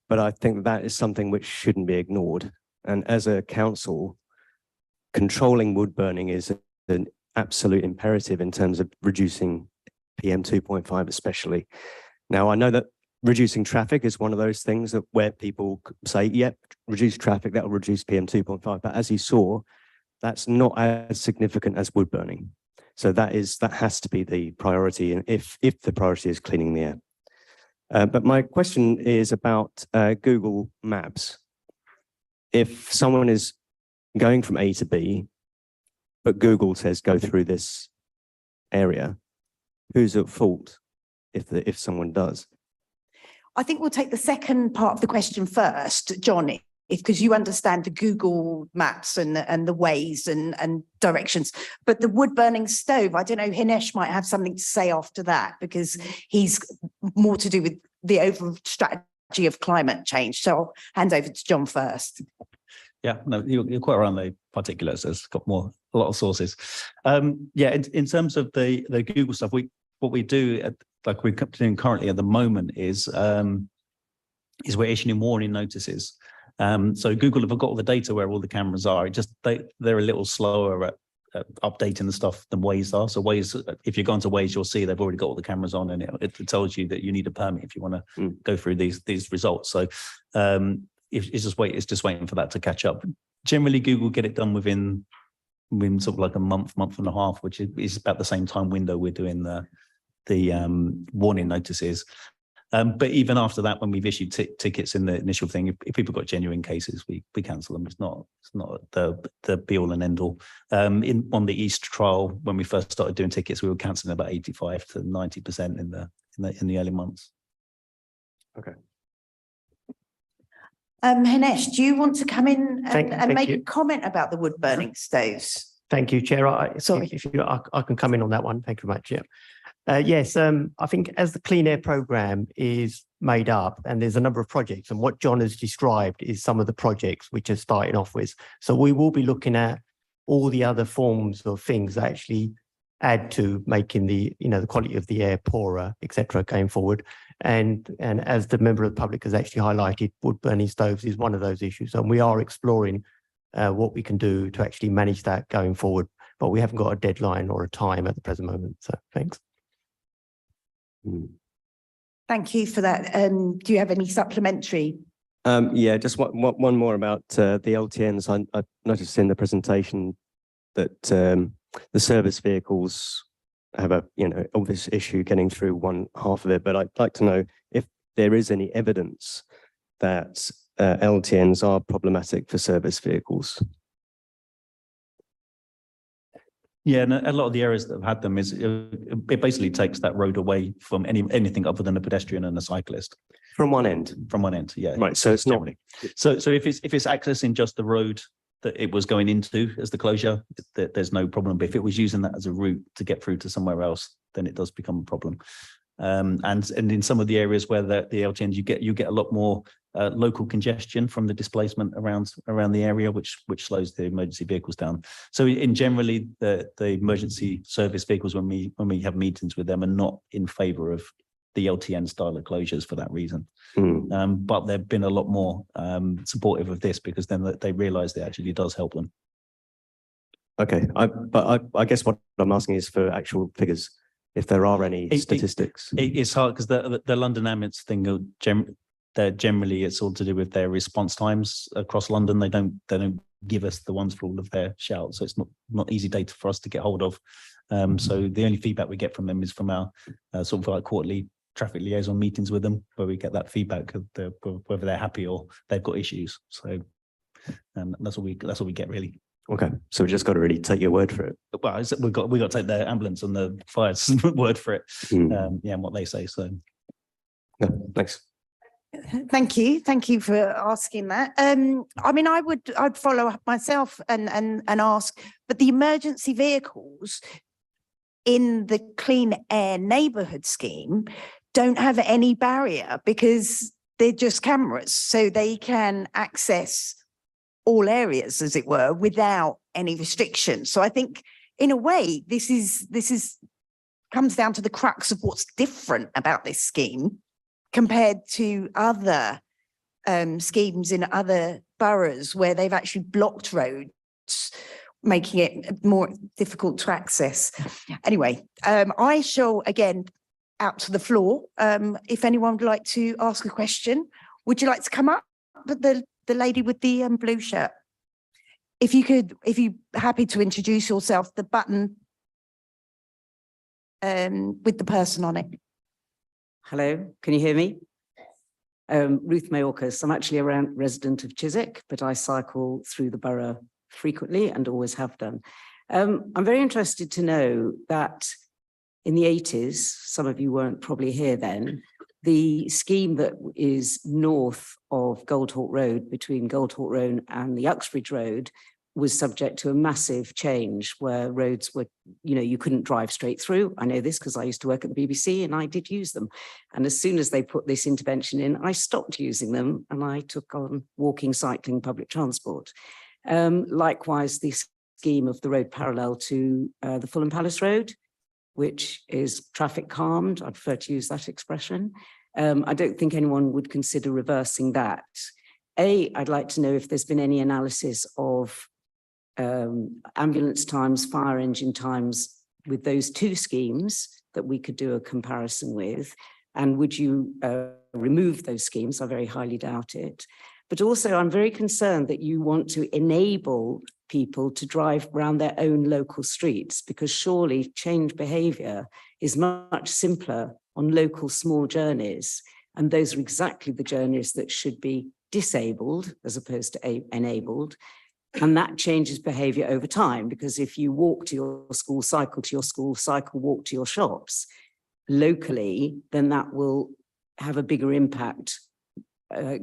but I think that is something which shouldn't be ignored. And as a council, controlling wood burning is an absolute imperative in terms of reducing PM 2.5 especially. Now, I know that reducing traffic is one of those things that where people say, yep, reduce traffic, that will reduce PM 2.5. But as you saw, that's not as significant as wood burning. So that has to be the priority, and if the priority is cleaning the air. But my question is about Google Maps. If someone is going from A to B, but Google says go through this area, who's at fault if someone does? I think we'll take the second part of the question first, John, because you understand the Google Maps and the ways and directions. But the wood burning stove, I don't know, Hinesh might have something to say after that, because he's more to do with the overall strategy of climate change. So I'll hand over to John first. Yeah, no, you're quite around the particulars. It's got a lot of sources. Yeah, in terms of the Google stuff, what we do, like we're doing currently at the moment, is we're issuing warning notices. So Google have got all the data where all the cameras are. They're a little slower at updating the stuff than Waze are. So Waze, if you go into Waze, you'll see they've already got all the cameras on, and it tells you that you need a permit if you want to go through these results. So it's just waiting for that to catch up. Generally, Google get it done within sort of like a month and a half, which is about the same time window we're doing the warning notices. But even after that, when we've issued tickets in the initial thing, if people got genuine cases, we cancel them. It's not the be all and end all. On the East trial, when we first started doing tickets, we were cancelling about 85 to 90% in the early months. Okay. Hinesh, do you want to come in and Thank make a you. comment about the wood burning stoves? Thank you, Chair. Sorry. I can come in on that one. Thank you very much. Yeah. Yes, I think as the Clean Air Programme is made up, and there's a number of projects, and what John has described is some of the projects which are starting off with. So we will be looking at all the other forms of things that actually add to making the quality of the air poorer, etc., going forward. And as the member of the public has actually highlighted, wood burning stoves is one of those issues, and we are exploring what we can do to actually manage that going forward. But we haven't got a deadline or a time at the present moment. So thanks. Thank you for that. Do you have any supplementary? Yeah, just one more about the LTNs. I noticed in the presentation that the service vehicles have a obvious issue getting through one half of it, but I'd like to know if there is any evidence that LTNs are problematic for service vehicles. Yeah, and a lot of the areas that have had them is it basically takes that road away from anything other than a pedestrian and a cyclist. From one end? From one end, yeah. Right, so it's not... So if it's accessing just the road that it was going into as the closure, there's no problem. But if it was using that as a route to get through to somewhere else, then it does become a problem. And in some of the areas where the LTNs, you get a lot more local congestion from the displacement around the area, which slows the emergency vehicles down. So in generally, the emergency service vehicles, when we have meetings with them, are not in favour of the LTN style of closures for that reason. But they've been a lot more supportive of this, because then they realise that it actually does help them. Okay, but I guess what I'm asking is for actual figures, if there are any statistics. It's hard because the London ambulance thing, generally it's all to do with their response times across London. They don't give us the ones for all of their shouts, so it's not easy data for us to get hold of. So the only feedback we get from them is from our sort of like quarterly traffic liaison meetings with them, where we get that feedback of whether they're happy or they've got issues. So that's all we get really. Okay, so we just got to really take your word for it. Well, we've got to take the ambulance and the fire's word for it. Yeah, and what they say. So, yeah, thanks. Thank you for asking that. I mean, I'd follow up myself and ask, but the emergency vehicles in the Clean Air Neighbourhood Scheme don't have any barrier, because they're just cameras, so they can access all areas, as it were, without any restrictions. So I think, in a way, this comes down to the crux of what's different about this scheme compared to other schemes in other boroughs where they've actually blocked roads, making it more difficult to access. Anyway, I shall again out to the floor. If anyone would like to ask a question, would you like to come up? The lady with the blue shirt. If you're happy to introduce yourself, the button with the person on it. Hello, can you hear me? Ruth Mayorkas. I'm actually a resident of Chiswick, but I cycle through the borough frequently and always have done. I'm very interested to know that in the 80s, some of you weren't probably here then, the scheme that is north of Goldhawk Road, between Goldhawk Road and the Uxbridge Road, was subject to a massive change where roads were, you couldn't drive straight through. I know this because I used to work at the BBC and I did use them. And as soon as they put this intervention in, I stopped using them and I took on walking, cycling, public transport. Likewise, the scheme of the road parallel to the Fulham Palace Road, which is traffic calmed. I prefer to use that expression. I don't think anyone would consider reversing that. I'd like to know if there's been any analysis of ambulance times, fire engine times with those two schemes that we could do a comparison with. And would you remove those schemes? I very highly doubt it. But also I'm very concerned that you want to enable people to drive around their own local streets, because surely change behaviour is much simpler on local small journeys. And those are exactly the journeys that should be disabled as opposed to enabled. And that changes behaviour over time, because if you walk to your school, cycle to your school, cycle, walk to your shops locally, then that will have a bigger impact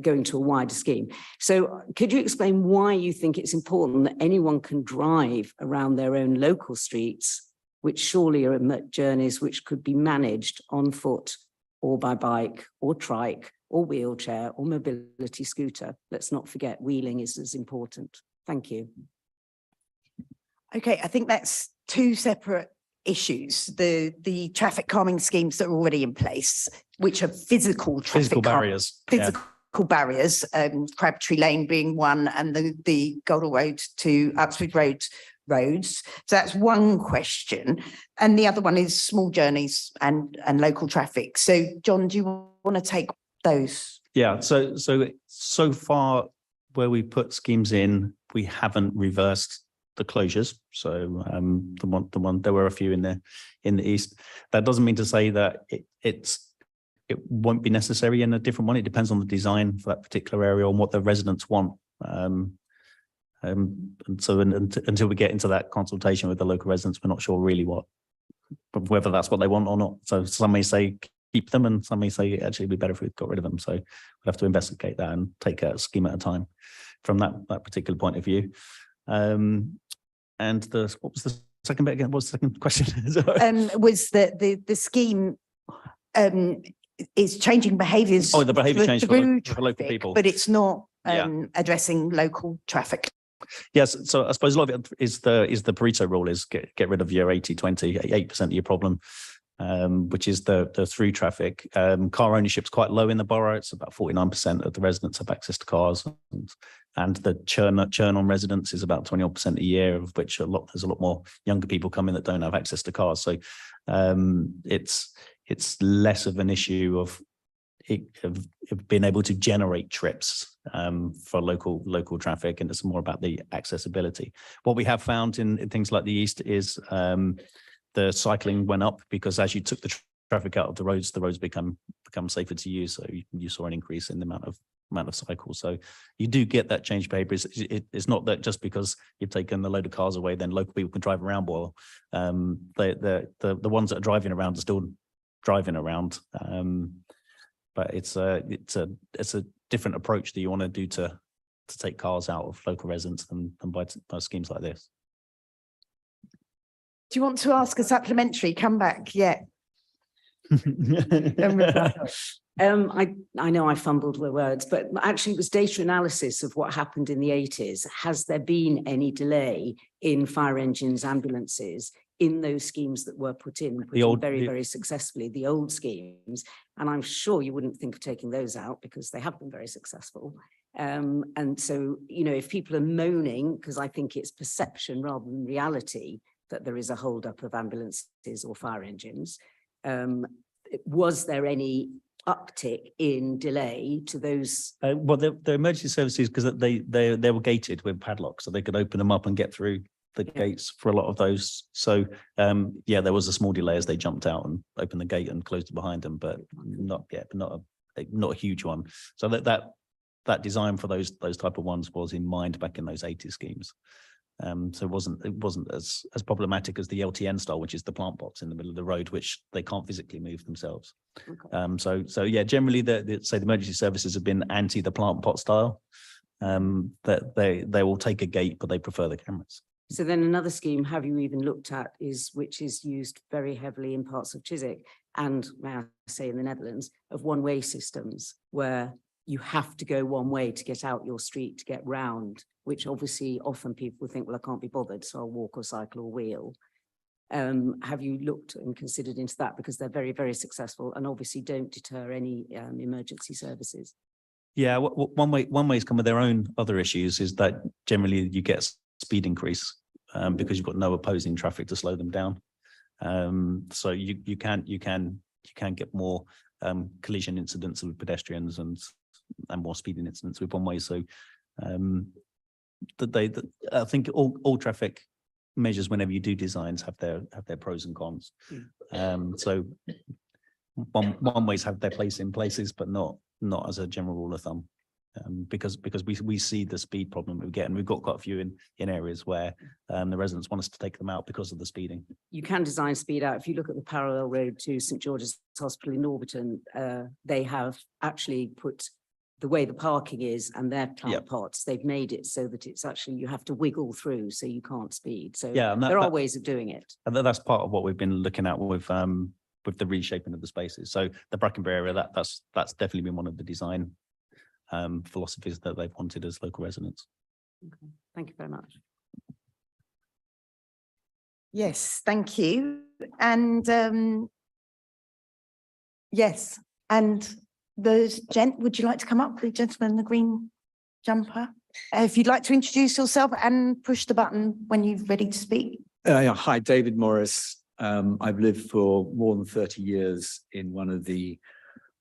going to a wider scheme. So could you explain why you think it's important that anyone can drive around their own local streets, which surely are journeys which could be managed on foot or by bike or trike or wheelchair or mobility scooter? Let's not forget wheeling is as important. Thank you. Okay, I think that's two separate issues. The traffic calming schemes that are already in place, which are physical traffic Physical barriers. physical barriers, Crabtree Lane being one, and the Goldall Road to Uxbridge Road roads. So that's one question. And the other one is small journeys and local traffic. So John, do you want to take those? Yeah, so far where we put schemes in, we haven't reversed the closures. So the one there were a few in the east. That doesn't mean to say that it won't be necessary in a different one. It depends on the design for that particular area and what the residents want. And so until we get into that consultation with the local residents, we're not sure really whether that's what they want or not. So some may say keep them, and some may say actually it'd be better if we got rid of them. So we'll have to investigate that and take a scheme at a time from that particular point of view. And what was the second bit again? What was the second question? Was that the scheme is changing behaviours. Oh, the behaviour change for local traffic, people. but it's not addressing local traffic. Yes, so I suppose a lot of it is the Pareto rule, is get rid of your 80-20, 8% of your problem, which is the through traffic. Car ownership's quite low in the borough. It's about 49% of the residents have access to cars, and the churn on residents is about 20% a year, of which there's a lot more younger people coming that don't have access to cars. So it's less of an issue of being able to generate trips for local traffic, and it's more about the accessibility. What we have found in things like the east is the cycling went up, because as you took the traffic out of the roads become safer to use. So you saw an increase in the amount of cycles. So you do get that change behavior. It's not that just because you've taken a load of cars away, then local people can drive around. Well, the ones that are driving around are still driving around. But it's a different approach that you want to do to take cars out of local residents than by schemes like this. Do you want to ask a supplementary? Come back, yeah. I know I fumbled with words, but actually it was data analysis of what happened in the 80s. Has there been any delay in fire engines, ambulances in those schemes that were put in very successfully, the old schemes? And I'm sure you wouldn't think of taking those out because they have been very successful. And so, you know, if people are moaning, because I think it's perception rather than reality that there is a holdup of ambulances or fire engines, was there any uptick in delay to those? Well, the emergency services, because they were gated with padlocks, so they could open them up and get through the gates for a lot of those. So there was a small delay as they jumped out and opened the gate and closed it behind them, but not a huge one. So that design for those type of ones was in mind back in those 80 schemes. So it wasn't as problematic as the LTN style, which is the plant box in the middle of the road, which they can't physically move themselves. Okay. So generally the emergency services have been anti the plant pot style. That they will take a gate, but they prefer the cameras. So then another scheme, have you even looked at, which is used very heavily in parts of Chiswick and, may I say, in the Netherlands, of one-way systems, where you have to go one way to get out your street, to get round, which obviously often people think, well, I can't be bothered, so I'll walk or cycle or wheel. Have you looked and considered into that? Because they're very, very successful and obviously don't deter any emergency services. Yeah, one way's come with their own other issues, is that generally you get speed increase because you've got no opposing traffic to slow them down. So you can get more collision incidents with pedestrians and and more speeding incidents with one way. So I think all traffic measures, whenever you do designs, have their pros and cons. So one ways have their place in places, but not as a general rule of thumb. Because we see the speed problem we get, and we've got quite a few in areas where the residents want us to take them out because of the speeding. You can design speed out. If you look at the parallel road to St George's Hospital in Norbiton, they have actually put the way the parking is and their car pots, they've made it so that it's actually, you have to wiggle through so you can't speed. So yeah, and there are ways of doing it. And that's part of what we've been looking at with the reshaping of the spaces. So the Brackenbury area, that's definitely been one of the design philosophies that they've wanted as local residents. Okay. Thank you very much. Yes, thank you. And yes, and the would you like to come up, the gentleman in the green jumper? If you'd like to introduce yourself and push the button when you're ready to speak. Hi, David Morris. I've lived for more than 30 years in one of the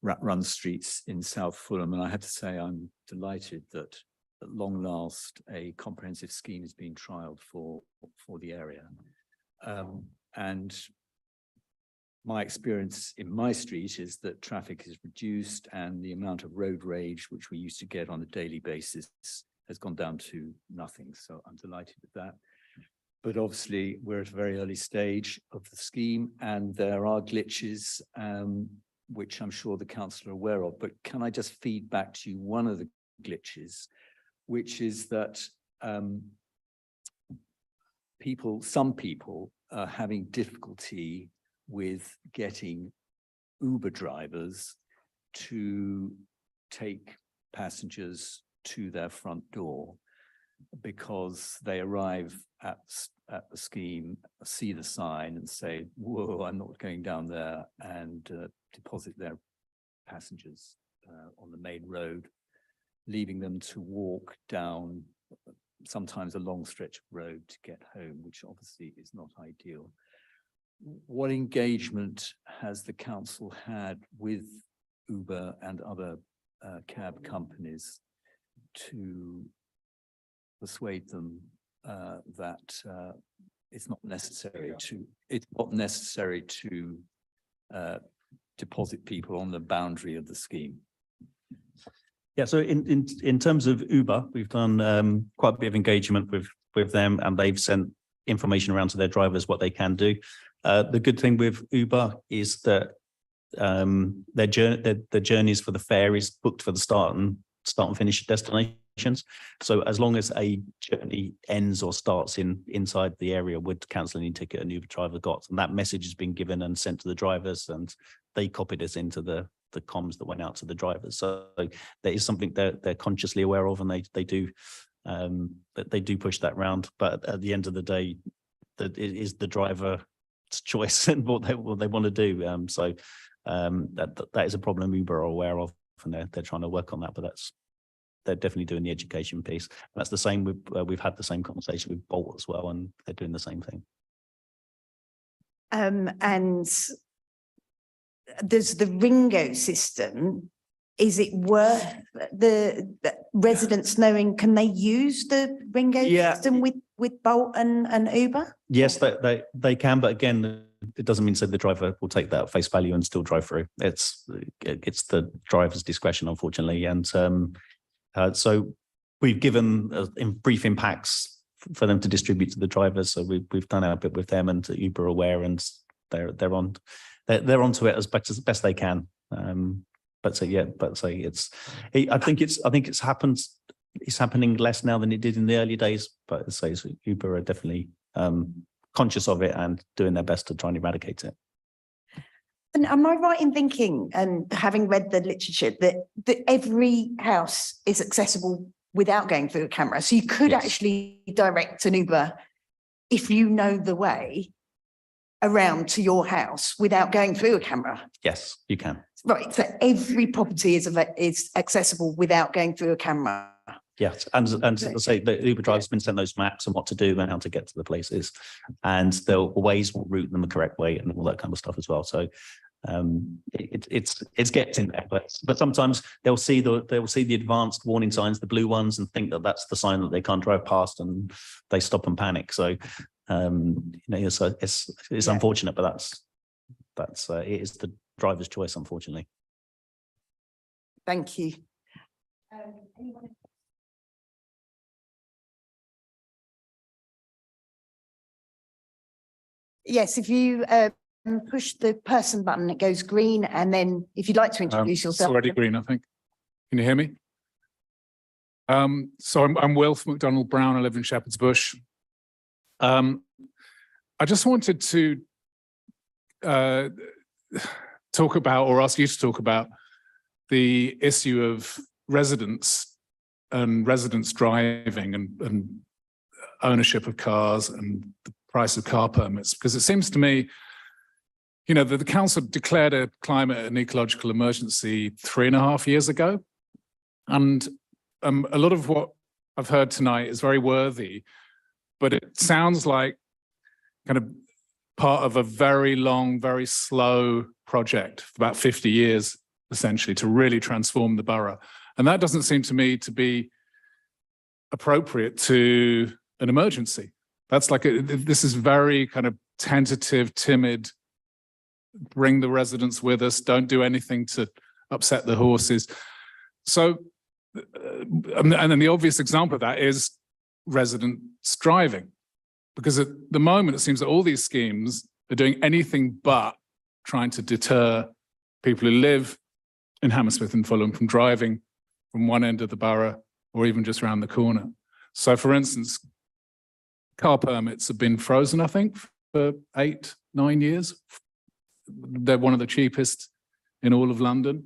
rat-run streets in South Fulham, and I have to say I'm delighted that at long last a comprehensive scheme is being trialled for the area. And my experience in my street is that traffic is reduced and the amount of road rage, which we used to get on a daily basis, has gone down to nothing. So I'm delighted with that. But obviously we're at a very early stage of the scheme and there are glitches, which I'm sure the council are aware of. But can I just feed back to you one of the glitches, which is that some people are having difficulty with getting Uber drivers to take passengers to their front door, because they arrive at the scheme, see the sign and say, whoa, I'm not going down there, and deposit their passengers on the main road, leaving them to walk down sometimes a long stretch of road to get home, which obviously is not ideal. What engagement has the council had with Uber and other cab companies to persuade them that it's not necessary to deposit people on the boundary of the scheme? Yeah, so in terms of Uber, we've done quite a bit of engagement with them, and they've sent information around to their drivers what they can do. The good thing with Uber is that the journeys for the fare is booked for the start and finish destinations. So as long as a journey ends or starts inside the area with the cancel any ticket an Uber driver got, and that message has been given and sent to the drivers, and they copied us into the comms that went out to the drivers. So that is something that they're consciously aware of, and they do push that round. But at the end of the day, that it is the driver's choice and what they want to do. That is a problem Uber are aware of, and they're trying to work on that. But they're definitely doing the education piece. That's the same with we've had the same conversation with Bolt as well, and they're doing the same thing. And there's the Ringo system. Is it worth the residents knowing, can they use the Ringo system with Bolt and Uber? Yes, they can, but again, it doesn't mean so the driver will take that at face value and still drive through. It's the driver's discretion, unfortunately. And so we've given brief impacts for them to distribute to the drivers. So we've done our bit with them, and Uber are aware, and they're onto it as best they can. I think it's happening less now than it did in the early days. But so Uber are definitely conscious of it and doing their best to try and eradicate it. And am I right in thinking, and having read the literature, that every house is accessible without going through a camera? So you could actually direct an Uber if you know the way around to your house without going through a camera? Yes, you can. Right, so every property is accessible without going through a camera. Yes, and as I say, the Uber driver's been sent those maps and what to do and how to get to the places, and the Waze will route them the correct way and all that kind of stuff as well. So It's getting there, but sometimes they'll see the advanced warning signs, the blue ones, and think that that's the sign that they can't drive past, and they stop and panic. So it's unfortunate, but that's it is the driver's choice, unfortunately. Thank you. Yes, if you push the person button, it goes green, and then if you'd like to introduce It's yourself. already green, I think. Can you hear me? So I'm Wilf McDonald Brown. I live in Shepherd's Bush. I just wanted to talk about, or ask you to talk about, the issue of residents and residents driving and ownership of cars and the price of car permits, because it seems to me, you know, that the council declared a climate and ecological emergency 3.5 years ago. And a lot of what I've heard tonight is very worthy, but it sounds like kind of part of a very long, very slow project for about 50 years, essentially, to really transform the borough. And that doesn't seem to me to be appropriate to an emergency. That's like, this is very kind of tentative, timid, bring the residents with us, don't do anything to upset the horses. So, and then the obvious example of that is residents driving. Because at the moment, it seems that all these schemes are doing anything but trying to deter people who live in Hammersmith and Fulham from driving from one end of the borough or even just around the corner. So, for instance, car permits have been frozen, I think, for 8-9 years. They're one of the cheapest in all of London.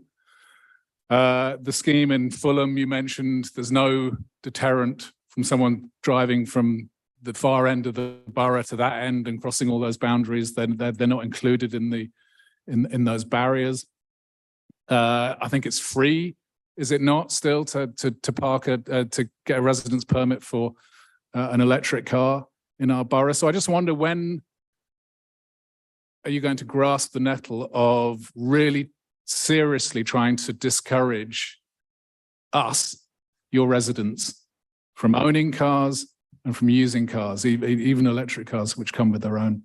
The scheme in Fulham, you mentioned, there's no deterrent from someone driving from the far end of the borough to that end and crossing all those boundaries. They're not included in those barriers. I think it's free, is it not, still to park to get a residence permit for an electric car in our borough? So I just wonder, when are you going to grasp the nettle of really seriously trying to discourage us, your residents, from owning cars and from using cars, even electric cars, which come with their own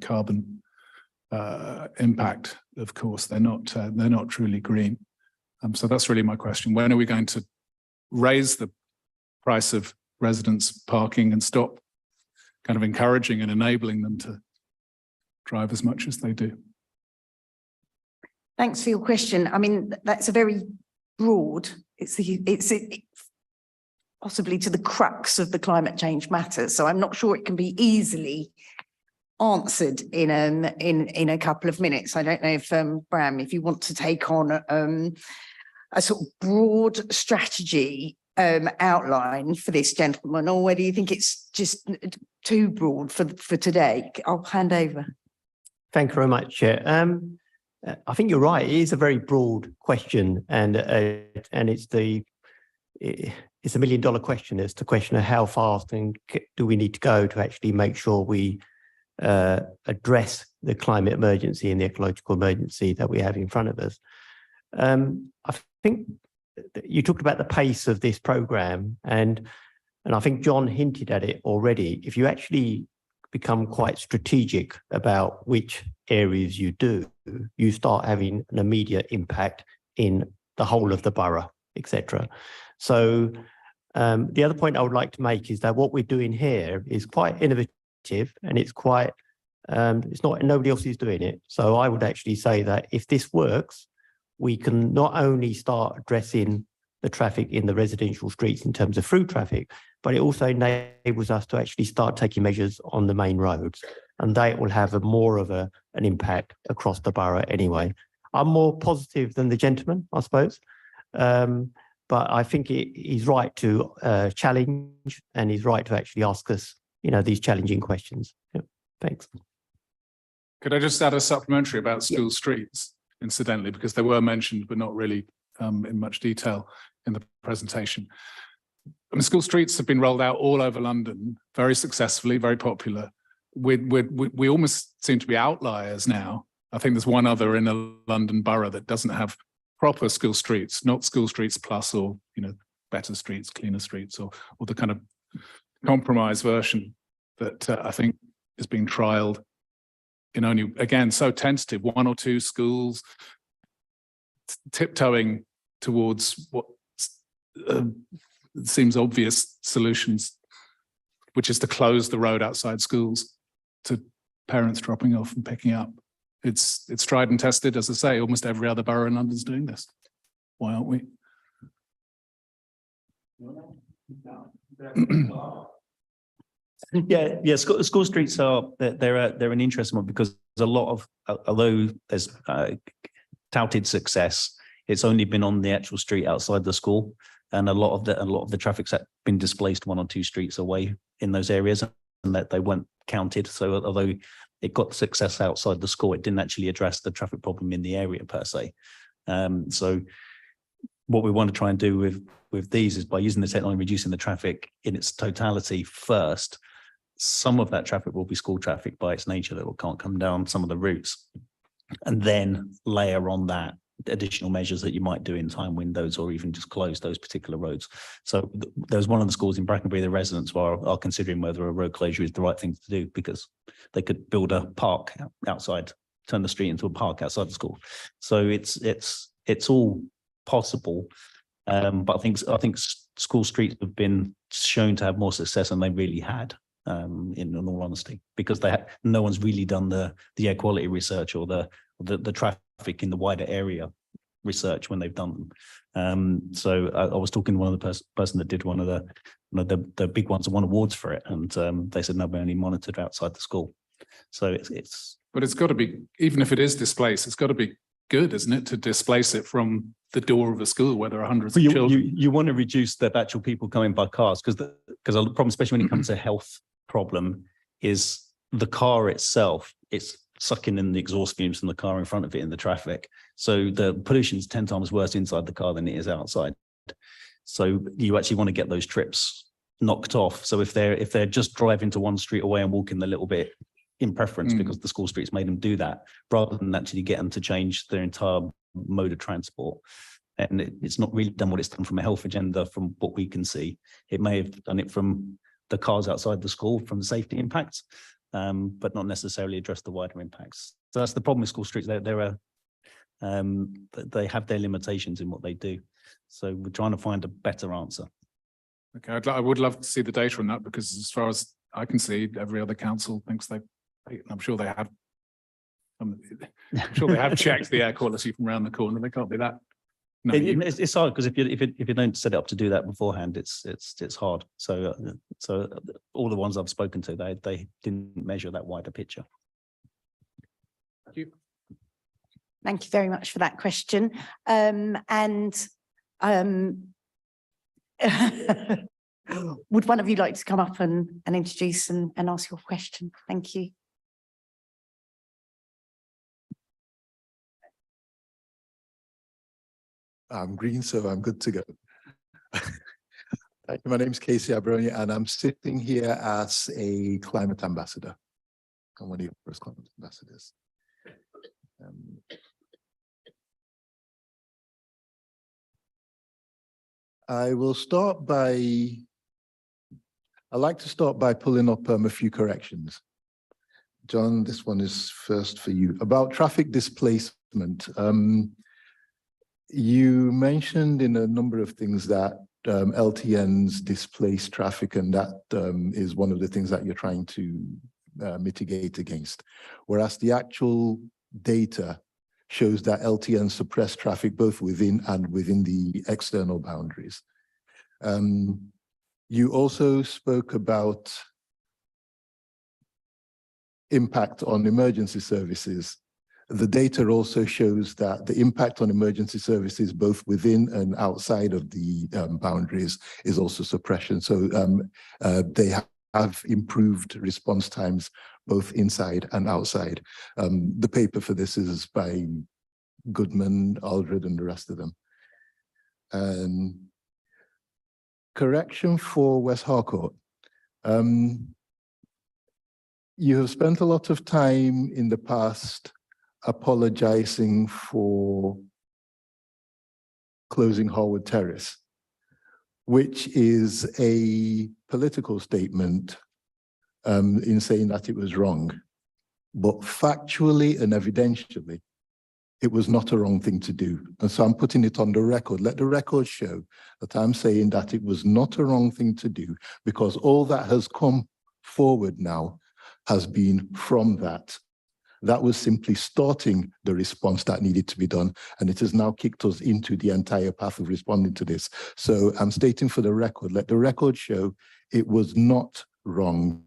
carbon impact? Of course, they're not truly green. So that's really my question. When are we going to raise the price of residents parking and stop kind of encouraging and enabling them to drive as much as they do? Thanks for your question. I mean, that's a very broad, it's possibly to the crux of the climate change matter. So I'm not sure it can be easily answered in a couple of minutes. I don't know if Bram, if you want to take on a sort of broad strategy outline for this gentleman, or whether you think it's just too broad for today. I'll hand over. Thank you very much, Chair. I think you're right. It is a very broad question, and it's a $1 million question. It's the question of how fast and do we need to go to actually make sure we address the climate emergency and the ecological emergency that we have in front of us. I think you talked about the pace of this program, and I think John hinted at it already. If you actually become quite strategic about which areas you do, you start having an immediate impact in the whole of the borough, etc. So the other point I would like to make is that what we're doing here is quite innovative, and it's quite, it's not, nobody else is doing it. So I would actually say that if this works, we can not only start addressing the traffic in the residential streets in terms of through traffic, but it also enables us to actually start taking measures on the main roads, and that will have more of an impact across the borough anyway. I'm more positive than the gentleman, I suppose, but I think he's right to challenge, and he's right to actually ask us, these challenging questions. Yeah, thanks. Could I just add a supplementary about school streets, incidentally, because they were mentioned, but not really in much detail in the presentation. I mean, school streets have been rolled out all over London very successfully, very popular. We almost seem to be outliers now I think there's one other in a London borough that doesn't have proper school streets, not school streets plus, or, you know, better streets, cleaner streets, or the kind of compromise version that I think is being trialed in only, again, so tentative, 1 or 2 schools, tiptoeing towards what seems obvious solutions, which is to close the road outside schools to parents dropping off and picking up. It's tried and tested, as I say, almost every other borough in London's doing this. Why aren't we? Yeah. School streets they're an interesting one, because a lot of, although there's touted success, it's only been on the actual street outside the school, and a lot of the traffic's been displaced 1 or 2 streets away in those areas, and that they weren't counted. So although it got success outside the school, it didn't actually address the traffic problem in the area per se. So what we want to try and do with these is, by using the technology, reducing the traffic in its totality first. Some of that traffic will be school traffic by its nature, that can't come down some of the routes, and then layer on that additional measures that you might do in time windows, or even just close those particular roads. So there's one of the schools in Brackenbury, the residents are considering whether a road closure is the right thing to do, because they could build a park outside, turn the street into a park outside the school. So it's all possible. But I think school streets have been shown to have more success than they really had, in all honesty, because no one's really done the air quality research or the traffic in the wider area research when they've done them. So I was talking to one of the person that did one of the big ones and won awards for it, and they said no, we only monitored outside the school. So it's But it's got to be, even if it is displaced, it's got to be good, isn't it, to displace it from the door of a school where there are hundreds of children. You want to reduce the actual people coming by cars, because the problem, especially when it comes to health problem, is the car itself. It's sucking in the exhaust fumes from the car in front of it in the traffic. So the pollution is 10 times worse inside the car than it is outside. So you actually want to get those trips knocked off. So if they're just driving to one street away and walking the little bit in preference because the school streets made them do that, rather than actually get them to change their entire mode of transport. And it's not really done what it's done from a health agenda, from what we can see. It may have done it from the cars outside the school, from the safety impacts, but not necessarily address the wider impacts. So that's the problem with school streets. They have their limitations in what they do. So we're trying to find a better answer. Okay, I would love to see the data on that, because as far as I can see, every other council thinks I'm sure they have. I'm sure they have checked the air quality from around the corner. They can't be that. No, it's hard, because if you don't set it up to do that beforehand, it's hard. So all the ones I've spoken to, they didn't measure that wider picture. Thank you. Thank you very much for that question. Would one of you like to come up and introduce and ask your question? Thank you. I'm green, so I'm good to go. Thank you. My name is Casey Abroni, and I'm sitting here as a climate ambassador. I'm one of your first climate ambassadors. I'd like to start by pulling up a few corrections. John, this one is first for you. About traffic displacement. You mentioned in a number of things that LTNs displace traffic, and that is one of the things that you're trying to mitigate against. Whereas the actual data shows that LTNs suppress traffic both within the external boundaries. You also spoke about impact on emergency services. The data also shows that the impact on emergency services, both within and outside of the boundaries, is also suppression. So they have improved response times, both inside and outside. The paper for this is by Goodman, Aldred, and the rest of them. Correction for West Harcourt. You have spent a lot of time in the past apologizing for closing Harwood Terrace, which is a political statement in saying that it was wrong. But factually and evidentially, it was not a wrong thing to do. And so I'm putting it on the record. Let the record show that I'm saying that it was not a wrong thing to do, because all that has come forward now has been from that. That was simply starting the response that needed to be done. And it has now kicked us into the entire path of responding to this. So I'm stating for the record, let the record show it was not wrong.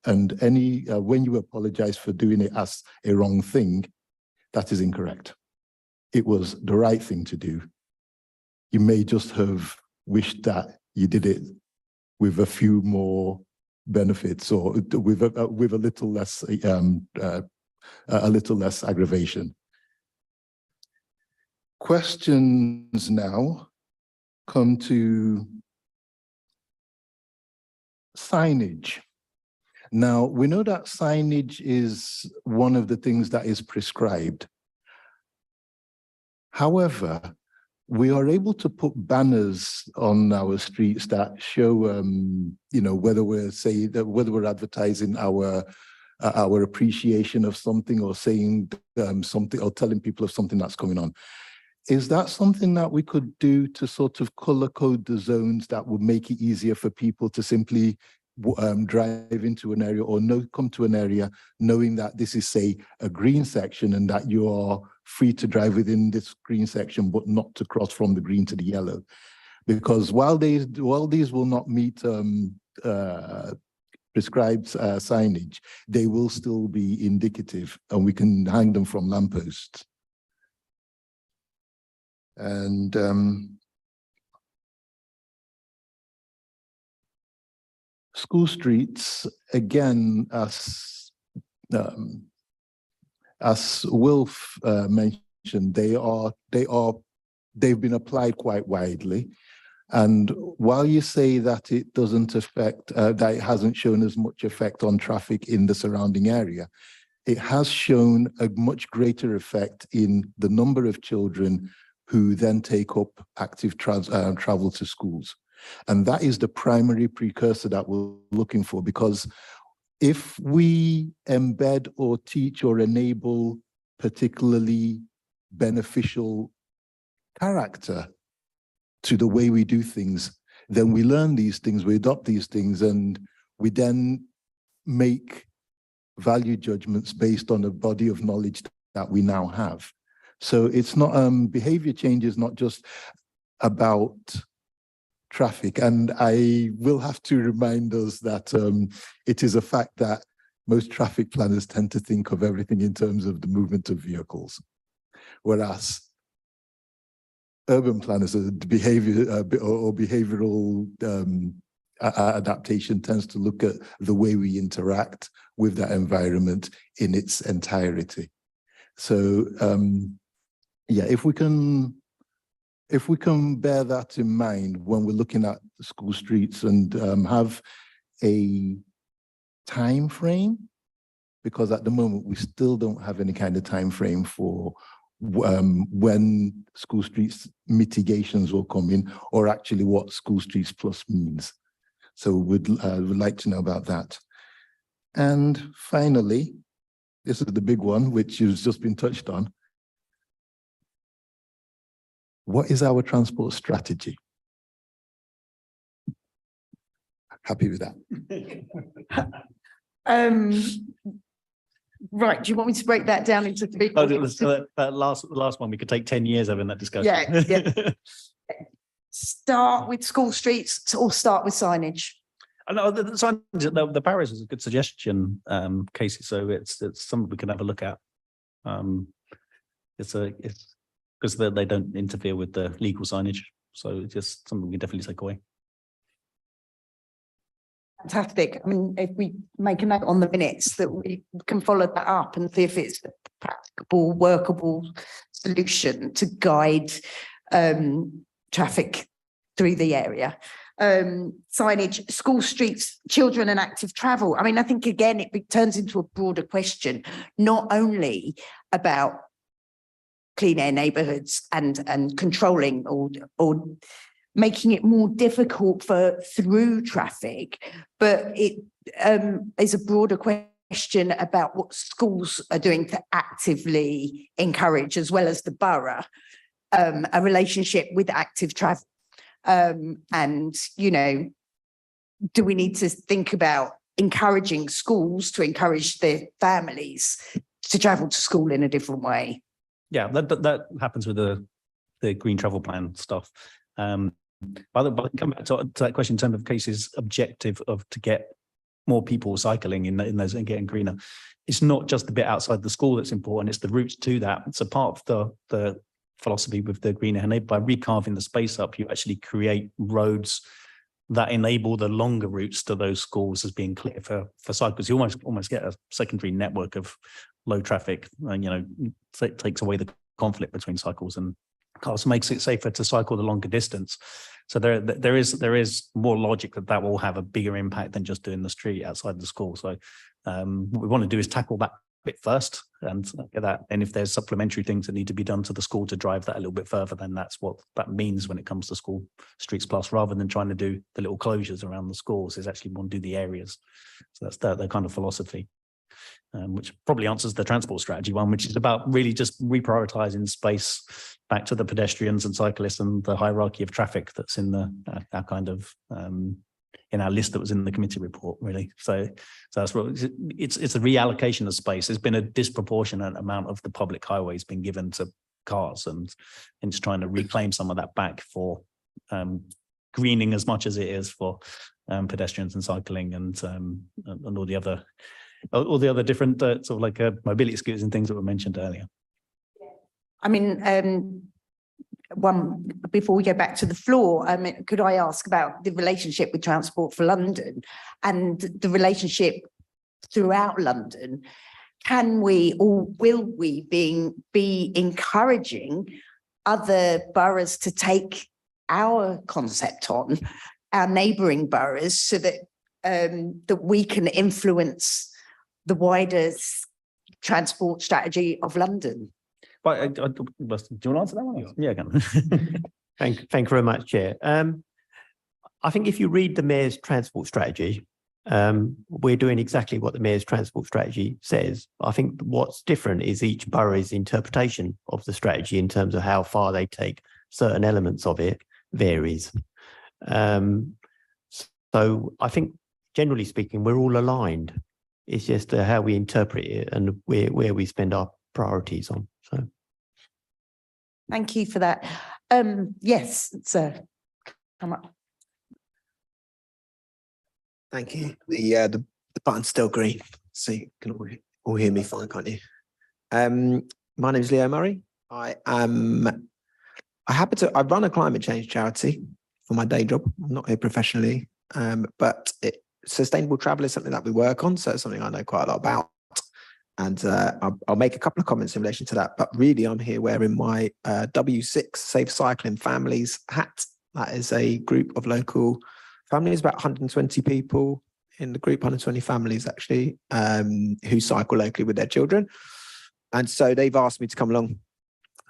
And when you apologize for doing it as a wrong thing, that is incorrect. It was the right thing to do. You may just have wished that you did it with a few more benefits, or with a little less aggravation. Questions now come to signage. Now, we know that signage is one of the things that is prescribed. However, we are able to put banners on our streets that show, whether we're advertising our appreciation of something, or saying something, or telling people of something that's going on. Is that something that we could do to sort of color code the zones that would make it easier for people to simply drive into an area, or come to an area knowing that this is, say, a green section, and that you are free to drive within this green section, but not to cross from the green to the yellow? Because while these will not meet prescribed signage, they will still be indicative, and we can hang them from lampposts. And school streets, again, as Wilf mentioned, they've been applied quite widely. And while you say that it doesn't affect, that it hasn't shown as much effect on traffic in the surrounding area, it has shown a much greater effect in the number of children who then take up active travel to schools. And that is the primary precursor that we're looking for, because if we embed or teach or enable particularly beneficial character to the way we do things, then we learn these things, we adopt these things, and we then make value judgments based on a body of knowledge that we now have. So it's not, behavior change is not just about traffic. And I will have to remind us that it is a fact that most traffic planners tend to think of everything in terms of the movement of vehicles, whereas urban planners, behavioral adaptation tends to look at the way we interact with that environment in its entirety. So yeah, if we can bear that in mind when we're looking at the school streets, and have a time frame, because at the moment we still don't have any kind of time frame for when school streets mitigations will come in, or actually what school streets plus means. So we'd like to know about that. And finally, this is the big one, which has just been touched on. What is our transport strategy? Happy with that? Right, do you want me to break that down into the big? That last one, we could take 10 years having that discussion. Yeah. Start with school streets or start with signage? I know the barriers is a good suggestion, Casey. So it's something we can have a look at. It's because they don't interfere with the legal signage. So it's just something we can definitely take away. Fantastic. I mean, if we make a note on the minutes that we can follow that up and see if it's a practicable, workable solution to guide traffic through the area. signage, school streets, children and active travel. I mean, I think again, it turns into a broader question, not only about clean air neighbourhoods and controlling or making it more difficult for through traffic, but it is a broader question about what schools are doing to actively encourage, as well as the borough, a relationship with active travel. And, you know, do we need to think about encouraging schools to encourage their families to travel to school in a different way? Yeah, that happens with the green travel plan stuff. But come back to that question in terms of cases objective of to get more people cycling in those and getting greener. It's not just the bit outside the school that's important, it's the routes to that. It's a part of the philosophy with the green air. By recarving the space up, you actually create roads that enable the longer routes to those schools as being clear for cyclists. You almost get a secondary network of low traffic, and, you know, it takes away the conflict between cycles and cars, makes it safer to cycle the longer distance. So there is more logic that will have a bigger impact than just doing the street outside the school. So what we want to do is tackle that bit first and get that. And if there's supplementary things that need to be done to the school to drive that a little bit further, then that's what that means when it comes to school streets plus, rather than trying to do the little closures around the schools, is actually want to do the areas. So that's the kind of philosophy. Which probably answers the transport strategy one, which is about really just reprioritizing space back to the pedestrians and cyclists and the hierarchy of traffic that's in our kind of in our list that was in the committee report, really. So that's what it's a reallocation of space. There's been a disproportionate amount of the public highways being given to cars, and it's trying to reclaim some of that back for greening as much as it is for pedestrians and cycling and all the other different sort of like mobility scooters and things that were mentioned earlier. I mean, one before we go back to the floor, could I ask about the relationship with Transport for London and the relationship throughout London? Can we or will we be encouraging other boroughs to take our concept on, our neighbouring boroughs, so that that we can influence the wider transport strategy of London? But do you want to answer that one? Yeah, again. Thank you very much, Chair. I think if you read the Mayor's transport strategy, we're doing exactly what the Mayor's transport strategy says. I think what's different is each borough's interpretation of the strategy in terms of how far they take certain elements of it varies. So I think, generally speaking, we're all aligned. It's just how we interpret it and where we spend our priorities on. So, thank you for that. Yes, sir, come up. Thank you. The button's still green, so you can all hear me fine, can't you? My name is Leo Murray. I run a climate change charity for my day job. I'm not here professionally, but sustainable travel is something that we work on, so it's something I know quite a lot about. And I'll make a couple of comments in relation to that, but really I'm here wearing my W6 Safe Cycling Families hat. That is a group of local families, about 120 people in the group, 120 families actually, who cycle locally with their children. And so they've asked me to come along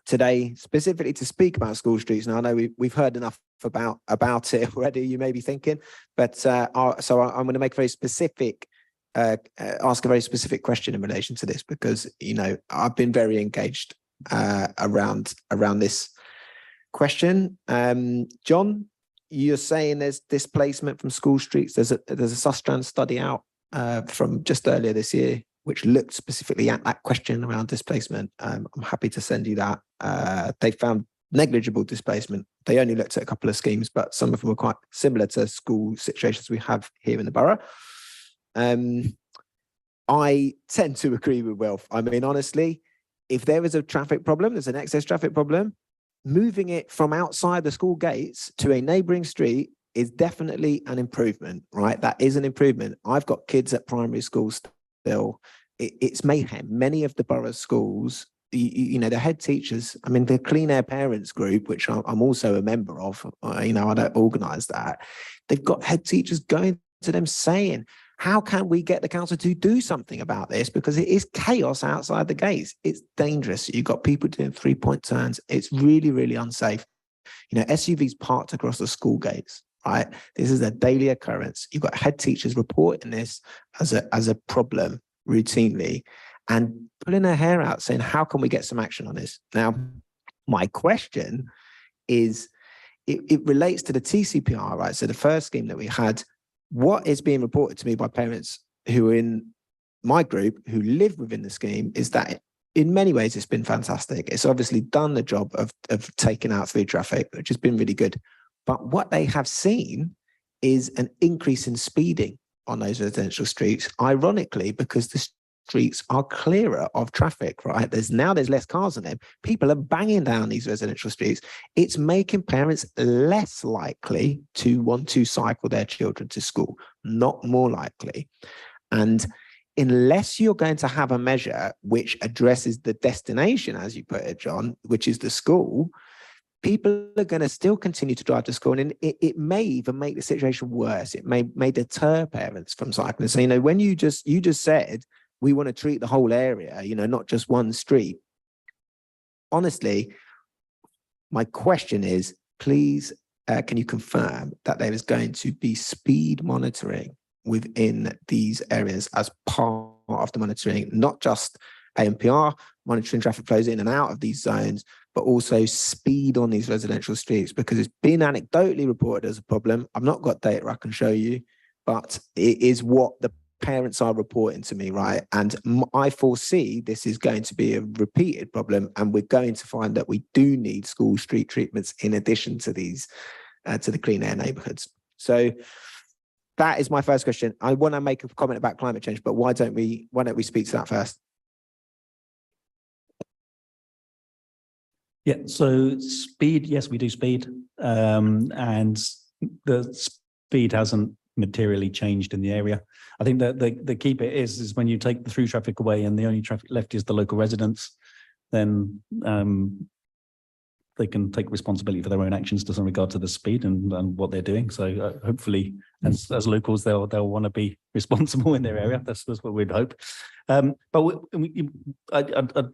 today specifically to speak about school streets. Now I know we've heard enough about it already, you may be thinking, but so I'm going to make a very specific ask a very specific question in relation to this, because I've been very engaged around this question. John, you're saying there's displacement from school streets. There's a Sustrans study out from just earlier this year which looked specifically at that question around displacement. I'm happy to send you that. They found negligible displacement. They only looked at a couple of schemes, but some of them were quite similar to school situations we have here in the borough. I tend to agree with Wilf. I mean, honestly, if there is a traffic problem, there's an excess traffic problem, moving it from outside the school gates to a neighbouring street is definitely an improvement, right? That is an improvement. I've got kids at primary schools still. It's mayhem. Many of the borough schools you know, the head teachers, I mean, the Clean Air Parents group, which I'm also a member of, you know, I don't organise that. They've got head teachers going to them saying, how can we get the council to do something about this? Because it is chaos outside the gates. It's dangerous. You've got people doing 3-point turns. It's really, really unsafe. You know, SUVs parked across the school gates, right? This is a daily occurrence. You've got head teachers reporting this as a problem routinely and pulling their hair out saying, how can we get some action on this? Now, my question is, it relates to the TCPR, right? So the first scheme that we had, what is being reported to me by parents who are in my group who live within the scheme is that in many ways it's been fantastic. It's obviously done the job of taking out through traffic, which has been really good. But what they have seen is an increase in speeding on those residential streets, ironically, because the streets are clearer of traffic, right? There's less cars on them. People are banging down these residential streets. It's making parents less likely to want to cycle their children to school, not more likely. And unless you're going to have a measure which addresses the destination, as you put it, John, which is the school, people are going to still continue to drive to school, and it may even make the situation worse. It may deter parents from cycling. So, you know, when you just said, we want to treat the whole area, you know, not just one street. Honestly, my question is, please, can you confirm that there is going to be speed monitoring within these areas as part of the monitoring, not just ANPR, monitoring traffic flows in and out of these zones, but also speed on these residential streets, because it's been anecdotally reported as a problem. I've not got data I can show you, but it is what the parents are reporting to me, right? And I foresee this is going to be a repeated problem, and we're going to find that we do need school street treatments in addition to these, to the clean air neighbourhoods. So that is my first question. I want to make a comment about climate change, but why don't we speak to that first? Yeah, so speed, yes, we do speed. And the speed hasn't materially changed in the area. I think that the key bit is when you take the through traffic away and the only traffic left is the local residents, then they can take responsibility for their own actions to some regard to the speed and what they're doing. So hopefully, as locals, they'll want to be responsible in their area. That's what we'd hope. But I don't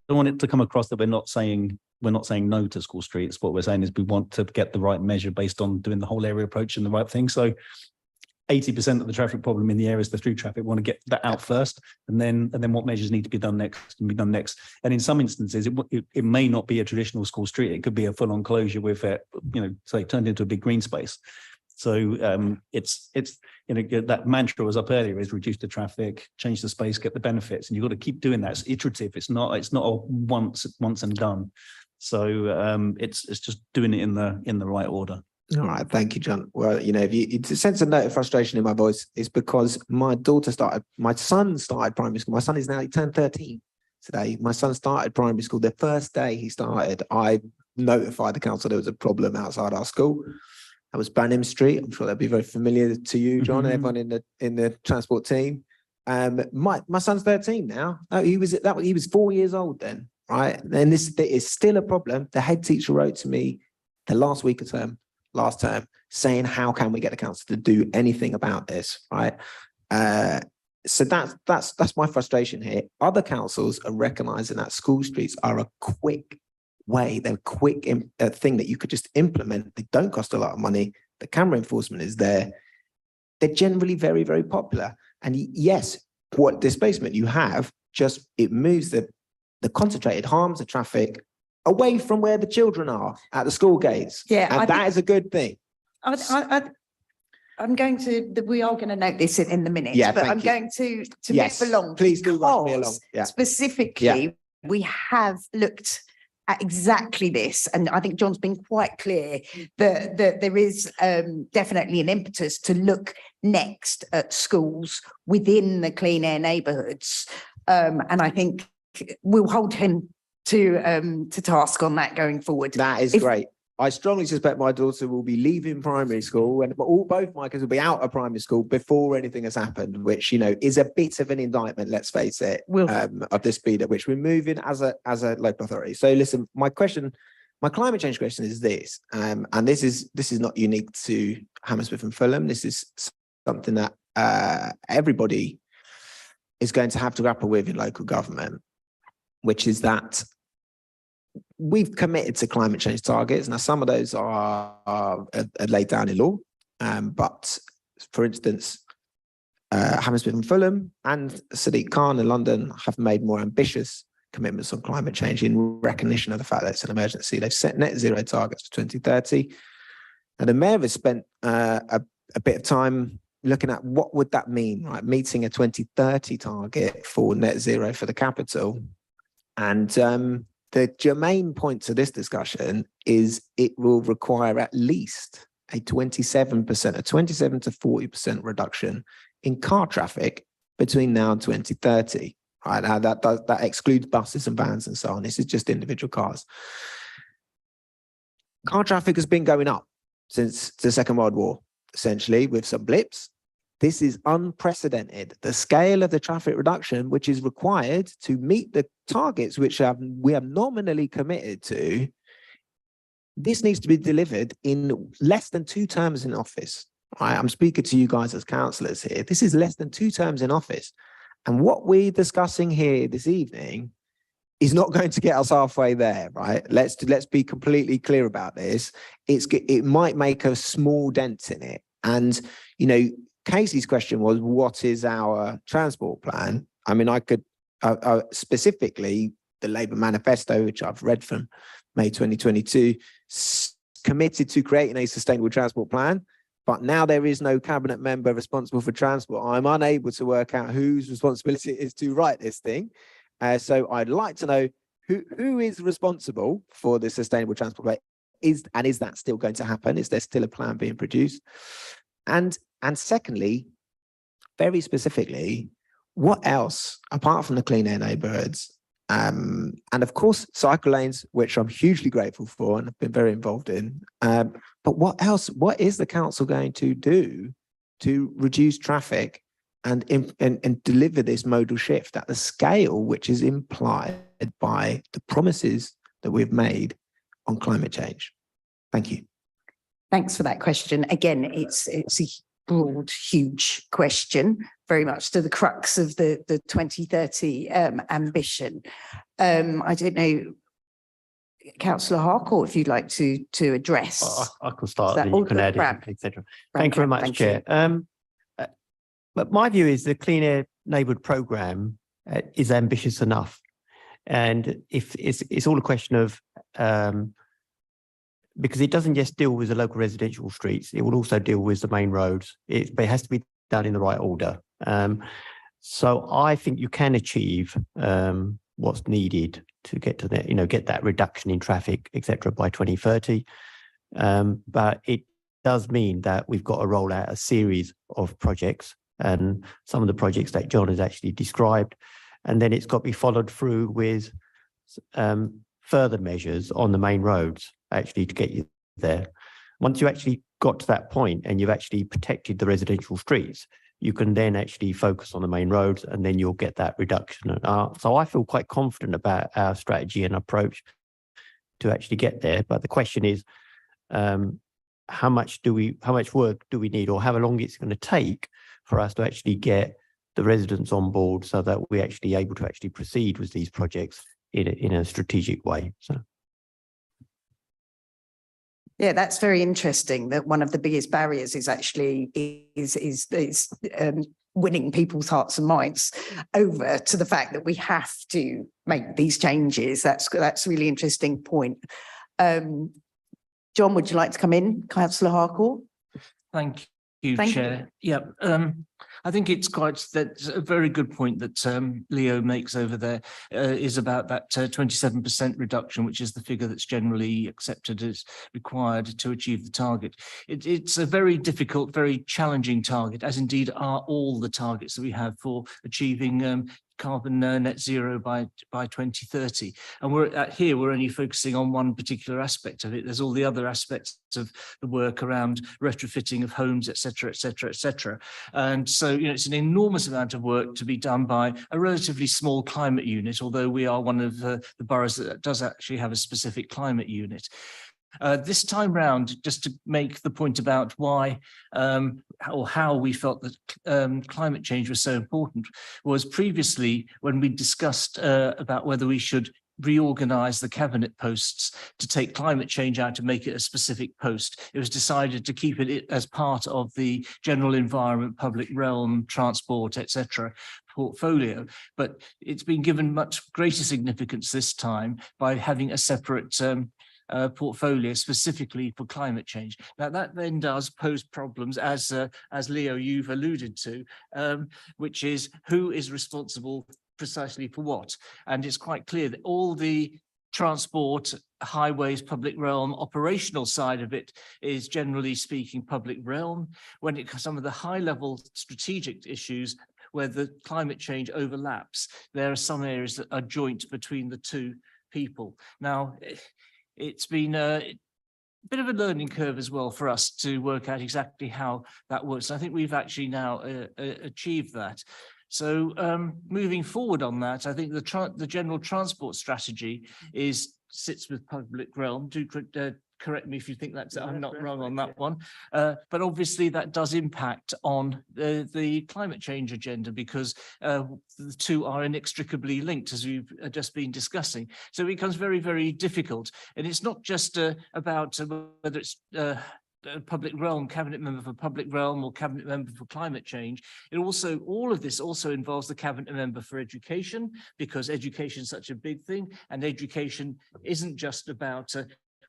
want it to come across that we're not saying no to school streets. What we're saying is we want to get the right measure based on doing the whole area approach and the right thing. So 80% of the traffic problem in the area is the through traffic. We want to get that out first, and then what measures need to be done next and be done next. And in some instances, it may not be a traditional school street. It could be a full-on closure with say turned into a big green space. So it's that mantra was up earlier is reduce the traffic, change the space, get the benefits, and you've got to keep doing that. It's iterative. It's not a once and done. So it's just doing it in the right order. All right, thank you, John. Well, if you sense a note of frustration in my voice, is because my son started primary school. My son is now, he turned 13 today. My son started primary school. The first day he started, I notified the council there was a problem outside our school. That was Banham Street. I'm sure that'd be very familiar to you, John, and everyone in the transport team. My son's 13 now. He was 4 years old then, right? And this is still a problem. The head teacher wrote to me the last week of last term saying, how can we get the council to do anything about this, right? So that's my frustration here. Other councils are recognizing that school streets are a quick way, they're a quick thing that you could just implement. They don't cost a lot of money. The camera enforcement is there. They're generally very, very popular. And yes, what displacement you have, just it moves the concentrated harms of traffic away from where the children are at the school gates. Yeah, and that is a good thing. I'm going to, we are going to note this in the minutes, but I'm going to yes, move along. Please do rush me along. Yeah. Specifically, we have looked at exactly this, and I think John's been quite clear that there is definitely an impetus to look next at schools within the clean air neighbourhoods, and I think we'll hold him to task on that going forward. That is great. I strongly suspect my daughter will be leaving primary school and both my kids will be out of primary school before anything has happened, which, you know, is a bit of an indictment, let's face it, of the speed at which we're moving as a local authority. So listen, my climate change question is this, and this is not unique to Hammersmith and Fulham. This is something that everybody is going to have to grapple with in local government, which is that we've committed to climate change targets. Now, some of those are laid down in law, but for instance, Hammersmith and Fulham and Sadiq Khan in London have made more ambitious commitments on climate change in recognition of the fact that it's an emergency. They've set net zero targets for 2030. And the mayor has spent a bit of time looking at what would that mean, right? Meeting a 2030 target for net zero for the capital. And the germane point to this discussion is it will require at least a 27% to 40% reduction in car traffic between now and 2030. Right, now that excludes buses and vans and so on. This is just individual cars. Car traffic has been going up since the Second World War, essentially, with some blips. This is unprecedented. The scale of the traffic reduction, which is required to meet the targets which we have nominally committed to, this needs to be delivered in less than 2 terms in office. Right? I'm speaking to you guys as councillors here. This is less than 2 terms in office. And what we're discussing here this evening is not going to get us halfway there, right? Let's be completely clear about this. It might make a small dent in it. And, you know, Casey's question was, what is our transport plan? I mean, I could specifically the Labour manifesto, which I've read from May 2022, committed to creating a sustainable transport plan. But now there is no cabinet member responsible for transport. I'm unable to work out whose responsibility it is to write this thing. So I'd like to know who is responsible for the sustainable transport plan. Is that still going to happen? Is there still a plan being produced? And secondly, very specifically, what else, apart from the clean air neighbourhoods, and of course, cycle lanes, which I'm hugely grateful for and have been very involved in. But what else? What is the council going to do to reduce traffic and deliver this modal shift at the scale which is implied by the promises that we've made on climate change? Thank you. Thanks for that question. Again, it's a broad, huge question, very much to the crux of the 2030 ambition. I don't know, Councillor Harcourt, if you'd like to address. I can start, then you can add it, etc. Thank you very much, Chair. But my view is the Clean Air Neighbourhood Programme is ambitious enough. And if it's all a question of, because it doesn't just deal with the local residential streets, it will also deal with the main roads. But it has to be done in the right order. So I think you can achieve what's needed to get to that, get that reduction in traffic, etc., by 2030. But it does mean that we've got to roll out a series of projects, and some of the projects that John has actually described, and then it's got to be followed through with further measures on the main roads, actually, to get you there. Once you actually got to that point and you've actually protected the residential streets, you can then actually focus on the main roads, and then you'll get that reduction. So I feel quite confident about our strategy and approach to actually get there. But the question is, how much work do we need, or how long it's going to take for us to actually get the residents on board, so that we're actually able to actually proceed with these projects in a strategic way. So. Yeah, that's very interesting. That one of the biggest barriers is actually winning people's hearts and minds over to the fact that we have to make these changes. That's a really interesting point. John, would you like to come in, Councillor Harcourt? Thank you, Chair. Yeah, I think that's a very good point that Leo makes over there, is about that 27% reduction, which is the figure that's generally accepted as required to achieve the target. It's a very difficult, very challenging target, as indeed are all the targets that we have for achieving carbon net zero by 2030. And we're only focusing on one particular aspect of it. There's all the other aspects of the work around retrofitting of homes, et cetera, et cetera, et cetera. And so, it's an enormous amount of work to be done by a relatively small climate unit, although we are one of the boroughs that does actually have a specific climate unit. This time round, just to make the point about why or how we felt that climate change was so important, was previously when we discussed about whether we should reorganize the cabinet posts to take climate change out to make it a specific post. It was decided to keep it as part of the general environment, public realm, transport, etc. portfolio, but it's been given much greater significance this time by having a separate portfolio specifically for climate change. Now that then does pose problems, as Leo, you've alluded to, which is who is responsible precisely for what. And it's quite clear that all the transport, highways, public realm, operational side of it is generally speaking public realm. When it comes to some of the high level strategic issues where the climate change overlaps, there are some areas that are joint between the two people. Now, it's been a bit of a learning curve as well for us to work out exactly how that works. I think we've actually now achieved that. So moving forward on that, I think the general transport strategy sits with public realm. Do correct me if you think that's I'm not wrong on that one. But obviously that does impact on the climate change agenda, because the two are inextricably linked, as we've just been discussing. So it becomes very, very difficult. And it's not just about whether it's public realm, cabinet member for public realm or cabinet member for climate change. It also, all of this also involves the cabinet member for education, because education is such a big thing, and education isn't just about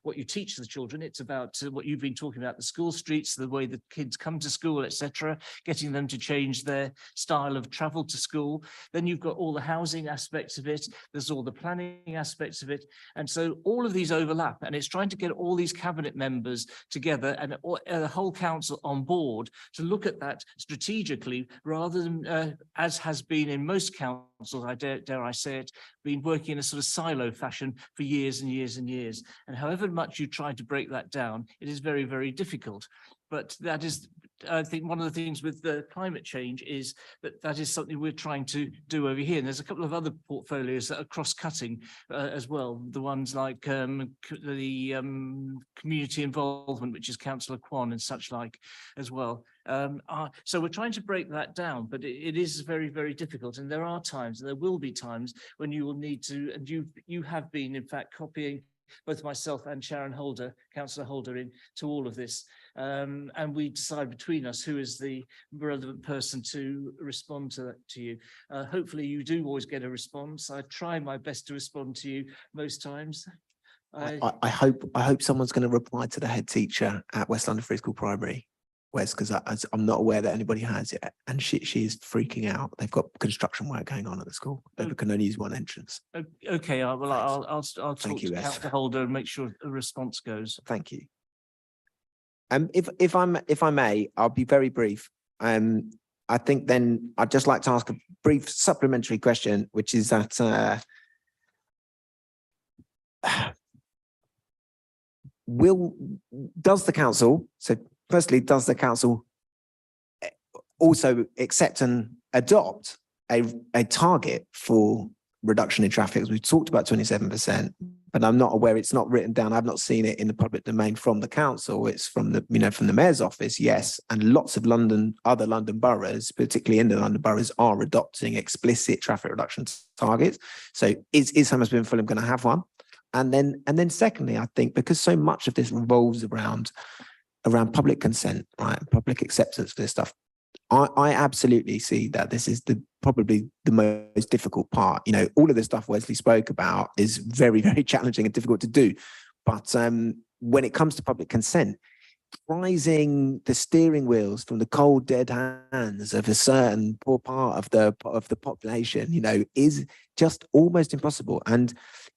what you teach the children, it's about what you've been talking about, the school streets, the way the kids come to school, etc., getting them to change their style of travel to school. Then you've got all the housing aspects of it, there's all the planning aspects of it. And so all of these overlap, and it's trying to get all these cabinet members together and the whole council on board to look at that strategically, rather than as has been in most councils, dare I say it, been working in a sort of silo fashion for years and years and years. And however much you try to break that down, it is very, very difficult. But that is, I think, one of the things with the climate change is that is something we're trying to do over here. And there's a couple of other portfolios that are cross-cutting as well. The ones like the community involvement, which is Councillor Kwan and such like as well. So we're trying to break that down, but it is very, very difficult. And there are times, and there will be times when you will need to, and you have been, in fact, copying both myself and Sharon Holder, Councillor Holder, in to all of this. And we decide between us who is the relevant person to respond to you. Hopefully you do always get a response. I try my best to respond to you most times. I hope someone's going to reply to the head teacher at West London Free School Primary, Wes, because I'm not aware that anybody has yet, and she is freaking out. They've got construction work going on at the school. They can only use one entrance. Okay, well, I'll talk you, to Wes. Councillor Holder and make sure a response goes. Thank you. If I may, I'll be very brief. I think then I'd just like to ask a brief supplementary question, which is that does the council also accept and adopt a target for reduction in traffic? We've talked about 27%, but I'm not aware, it's not written down. I've not seen it in the public domain from the council. It's from the mayor's office, yes. And lots of other London boroughs, particularly in the London boroughs, are adopting explicit traffic reduction targets. So is Hammersmith and Fulham going to have one? And then secondly, I think because so much of this revolves around public consent, right, public acceptance for this stuff, I absolutely see that this is probably the most difficult part. All of the stuff Wesley spoke about is very, very challenging and difficult to do. But when it comes to public consent, prizing the steering wheels from the cold, dead hands of a certain poor part of the population, is just almost impossible. And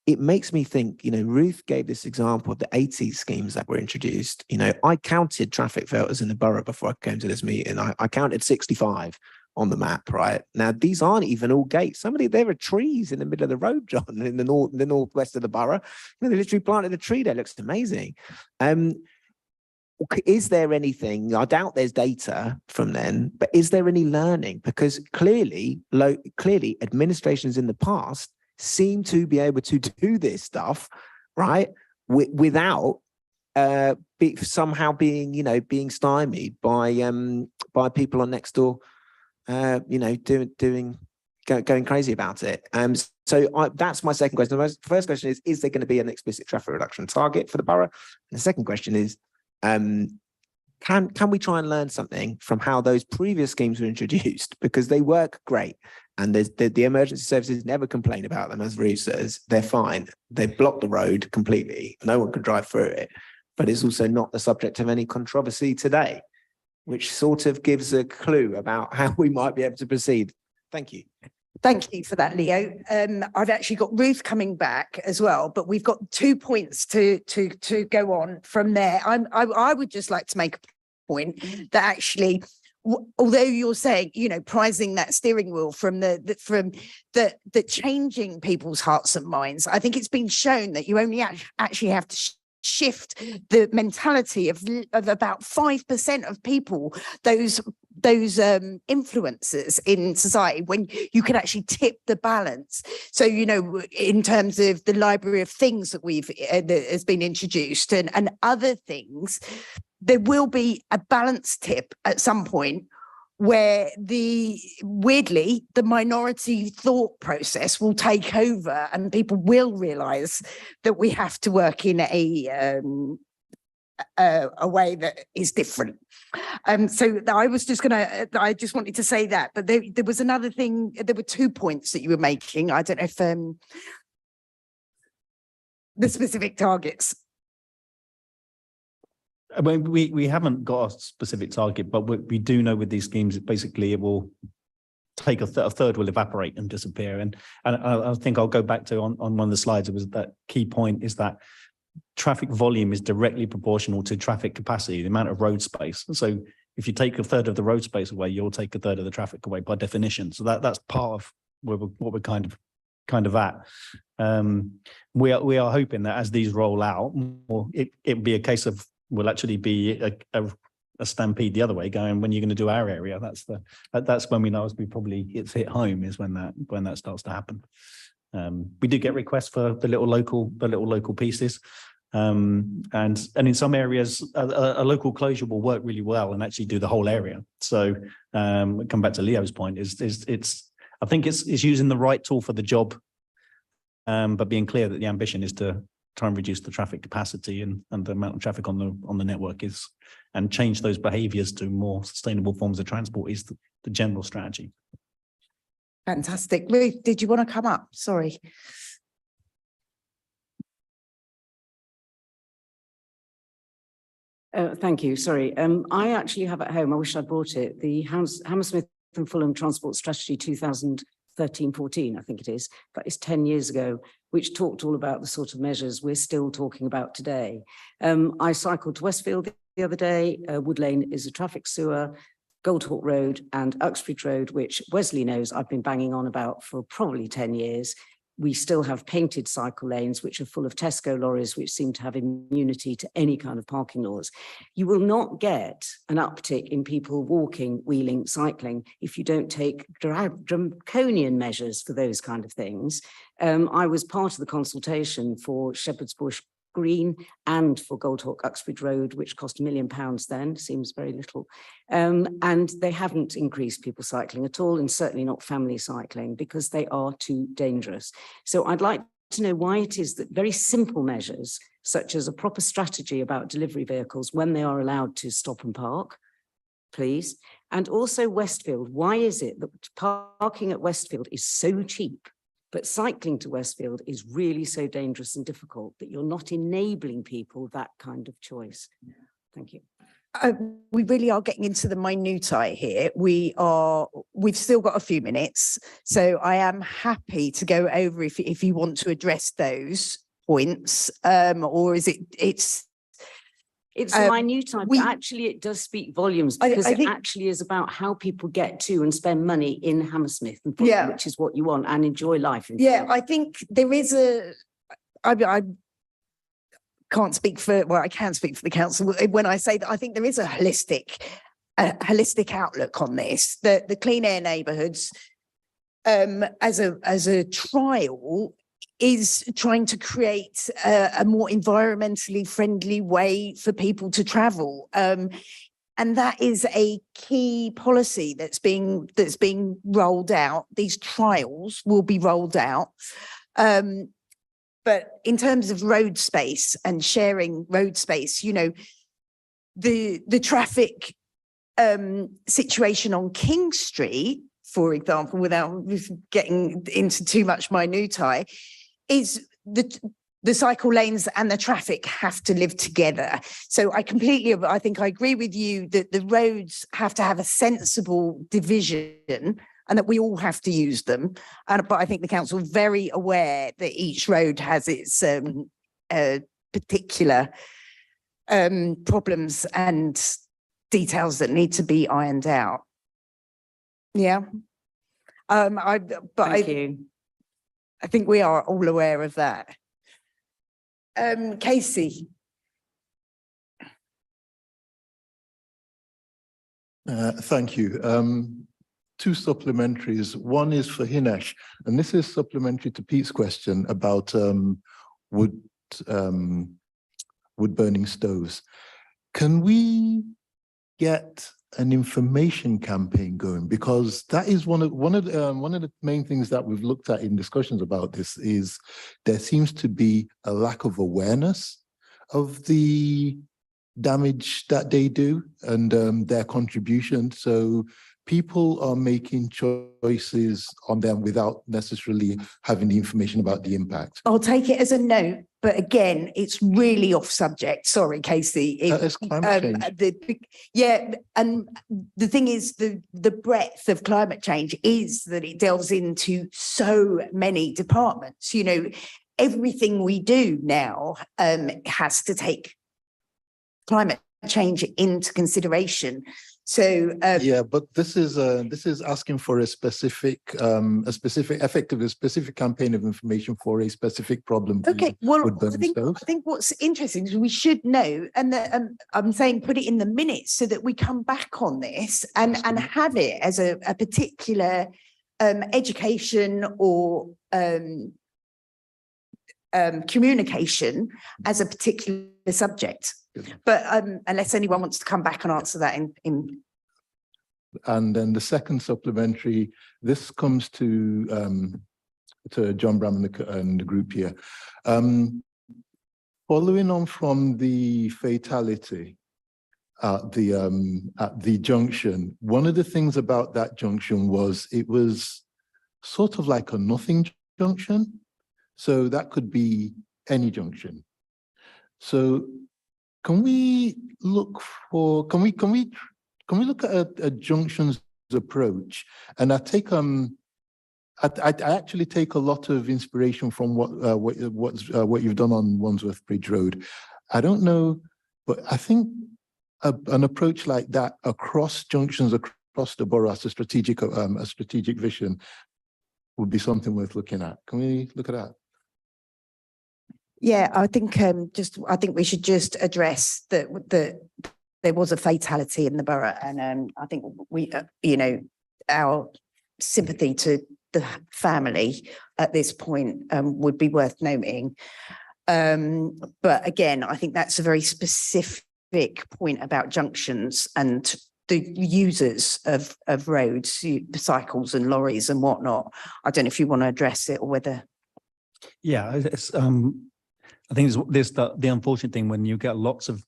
it makes me think, Ruth gave this example of the 80 schemes that were introduced. I counted traffic filters in the borough before I came to this meeting. I counted 65. on the map, right? Now, these aren't even all gates. There are trees in the middle of the road, John, in the northwest of the borough. They literally planted a tree there. It looks amazing. Is there anything, I doubt there's data from then, but is there any learning? Because clearly administrations in the past seem to be able to do this stuff, right? Without somehow being stymied by people on next door, going crazy about it. So that's my second question. The first question is there going to be an explicit traffic reduction target for the borough? And the second question is, can we try and learn something from how those previous schemes were introduced? Because they work great, and the emergency services never complain about them, as Ruth says. They're fine. They block the road completely. No one can drive through it. But it's also not the subject of any controversy today, which sort of gives a clue about how we might be able to proceed. Thank you. Thank you for that, Leo. I've actually got Ruth coming back as well, but we've got 2 points to go on from there. I would just like to make a point that actually, although you're saying, prizing that steering wheel from the changing people's hearts and minds, I think it's been shown that you only actually have to shift the mentality of about 5% of people, those influencers in society, when you can actually tip the balance. So, in terms of the library of things that that has been introduced and other things, there will be a balance tip at some point where weirdly the minority thought process will take over and people will realize that we have to work in a way that is different. So I just wanted to say that, but there was another thing. There were 2 points that you were making. I don't know if the specific targets. I mean, we haven't got a specific target, but we do know with these schemes, basically it will take a third will evaporate and disappear. And I think I'll go back to on one of the slides. It was that key point is that traffic volume is directly proportional to traffic capacity, the amount of road space. So if you take a third of the road space away, you'll take a third of the traffic away by definition. So that's part of what we're kind of at. We are hoping that as these roll out, it'll be a case of will actually be a stampede the other way, going, when you're going to do our area. That's when we know it's hit home, is when that starts to happen. We do get requests for the little local pieces, and in some areas a local closure will work really well and actually do the whole area. So come back to Leo's point, I think it's using the right tool for the job, but being clear that the ambition is to try and reduce the traffic capacity and the amount of traffic on the network and change those behaviours to more sustainable forms of transport is the general strategy. Fantastic. Ruth, did you want to come up? Sorry. Thank you. Sorry. I actually have at home, I wish I brought it, the Hammersmith and Fulham Transport Strategy 2013-14, I think it is. That is 10 years ago, which talked all about the sort of measures we're still talking about today. I cycled to Westfield the other day. Wood Lane is a traffic sewer. Goldhawk Road and Uxbridge Road, which Wesley knows I've been banging on about for probably 10 years. We still have painted cycle lanes, which are full of Tesco lorries, which seem to have immunity to any kind of parking laws. You will not get an uptick in people walking, wheeling, cycling if you don't take draconian measures for those kind of things. I was part of the consultation for Shepherd's Bush Green and for Goldhawk Uxbridge Road, which cost £1 million then, seems very little. And they haven't increased people cycling at all, and certainly not family cycling, because they are too dangerous. So I'd like to know why it is that very simple measures, such as a proper strategy about delivery vehicles when they are allowed to stop and park, please. And also Westfield, why is it that parking at Westfield is so cheap, but cycling to Westfield is really so dangerous and difficult that you're not enabling people that kind of choice? Thank you. We really are getting into the minutiae here. We've still got a few minutes, so I am happy to go over if you want to address those points, or is It's a minute type, we- but actually it does speak volumes I because it think- actually is about how people get to and spend money in Hammersmith and Fulham, Yeah. which is what you want, and enjoy life. In Yeah, Fulham. I think there is I can't speak for, well, I can speak for the council when I say that I think there is a holistic outlook on this. The clean air neighbourhoods, as a trial, is trying to create a more environmentally friendly way for people to travel. And that is a key policy that's being rolled out. These trials will be rolled out. But in terms of road space and sharing road space, you know, the traffic situation on King Street, for example, without getting into too much minutiae, is the cycle lanes and the traffic have to live together. So I think I agree with you that the roads have to have a sensible division and that we all have to use them. But I think the council is very aware that each road has its particular problems and details that need to be ironed out. Yeah. Thank you. I think we are all aware of that. Casey. Thank you. Two supplementaries. One is for Hinesh, and this is supplementary to Pete's question about wood burning stoves. Can we get an information campaign going? Because that is one of the main things that we've looked at in discussions about this. Is there seems to be a lack of awareness of the damage that they do and their contribution. So people are making choices on them without necessarily having the information about the impact. I'll take it as a note, but again, it's really off subject. Sorry, Casey. It's climate change. Yeah, and the thing is, the breadth of climate change is that it delves into so many departments. You know, everything we do now has to take climate change into consideration. So yeah, but this is asking for a specific campaign of information for a specific problem. Okay, well, I think what's interesting is we should know, and I'm saying put it in the minutes so that we come back on this and have it as a particular education or communication as a particular subject. But unless anyone wants to come back and answer that in. And then the second supplementary, this comes to John Bram and the group here. Following on from the fatality at the junction, one of the things about that junction was it was sort of like a nothing junction. So that could be any junction. So can we look at a junctions approach? And I actually take a lot of inspiration from what you've done on Wandsworth Bridge Road. I don't know, but I think an approach like that across junctions across the borough as a strategic vision would be something worth looking at. Can we look at that? Yeah, I think we should just address that there was a fatality in the borough, and I think we, our sympathy to the family at this point would be worth noting. But again, I think that's a very specific point about junctions and the users of roads, cycles and lorries and whatnot. I don't know if you want to address it or whether. Yeah, it's, I think there's the unfortunate thing when you get lots of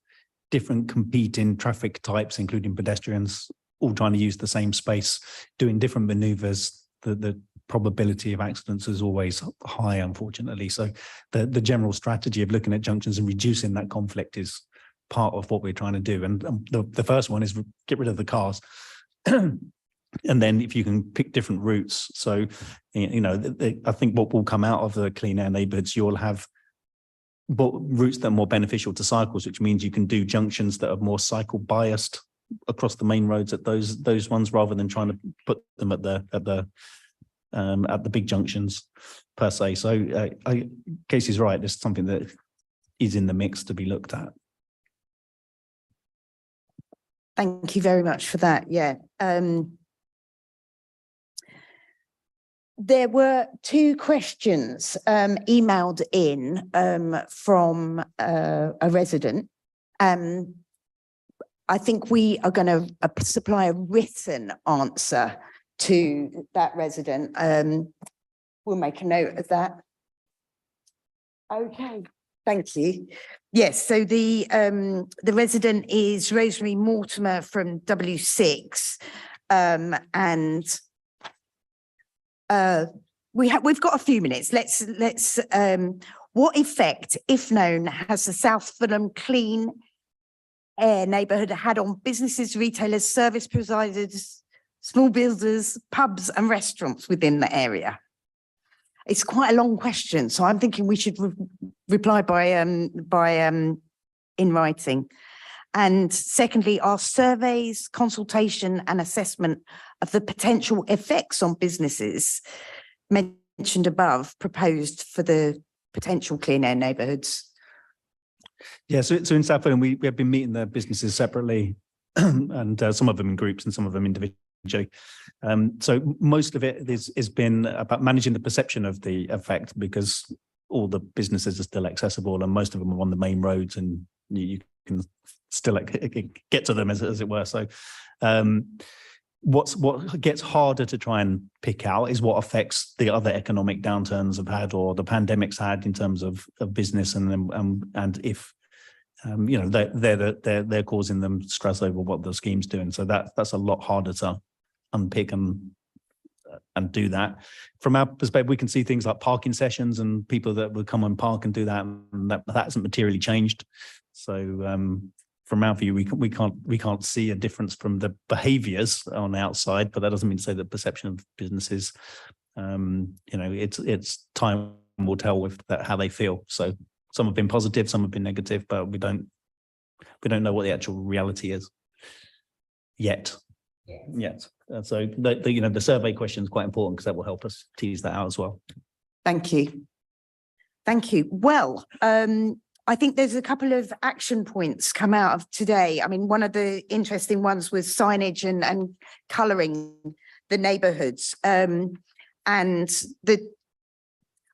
different competing traffic types, including pedestrians, all trying to use the same space, doing different maneuvers, the probability of accidents is always high, unfortunately. So the general strategy of looking at junctions and reducing that conflict is part of what we're trying to do. And the first one is get rid of the cars. And then if you can pick different routes. So, I think what will come out of the clean air neighbourhoods, you'll have routes that are more beneficial to cycles, which means you can do junctions that are more cycle biased across the main roads at those ones, rather than trying to put them at the big junctions per se. So Casey's right. There's something that is in the mix to be looked at. Thank you very much for that. Yeah. There were two questions emailed in from a resident. I think we are going to supply a written answer to that resident. We'll make a note of that. Okay, thank you. Yes, so the resident is Rosemary Mortimer from W6, and we've got a few minutes. Let's what effect, if known, has the South Fulham clean air neighbourhood had on businesses, retailers, service providers, small builders, pubs and restaurants within the area? It's quite a long question, so I'm thinking we should reply by in writing. And secondly, are surveys, consultation and assessment of the potential effects on businesses mentioned above proposed for the potential clean air neighbourhoods? Yeah, so in South Fulham, we have been meeting the businesses separately, and some of them in groups and some of them individually. So most of it has been about managing the perception of the effect, because all the businesses are still accessible and most of them are on the main roads, and you can still get to them, as it were. So what gets harder to try and pick out is what effects the other economic downturns have had, or the pandemic's had, in terms of business, and if they're causing them stress over what the scheme's doing. So that's a lot harder to unpick and do that. From our perspective, we can see things like parking sessions and people that would come and park and do that, and that hasn't materially changed. So from our view, we can't see a difference from the behaviours on the outside, but that doesn't mean to say that perception of businesses, it's time will tell with that, how they feel. So some have been positive, some have been negative, but we don't know what the actual reality is yet. So the survey question is quite important, because that will help us tease that out as well. Thank you. Well, I think there's a couple of action points come out of today. I mean, one of the interesting ones was signage and colouring the neighbourhoods, and the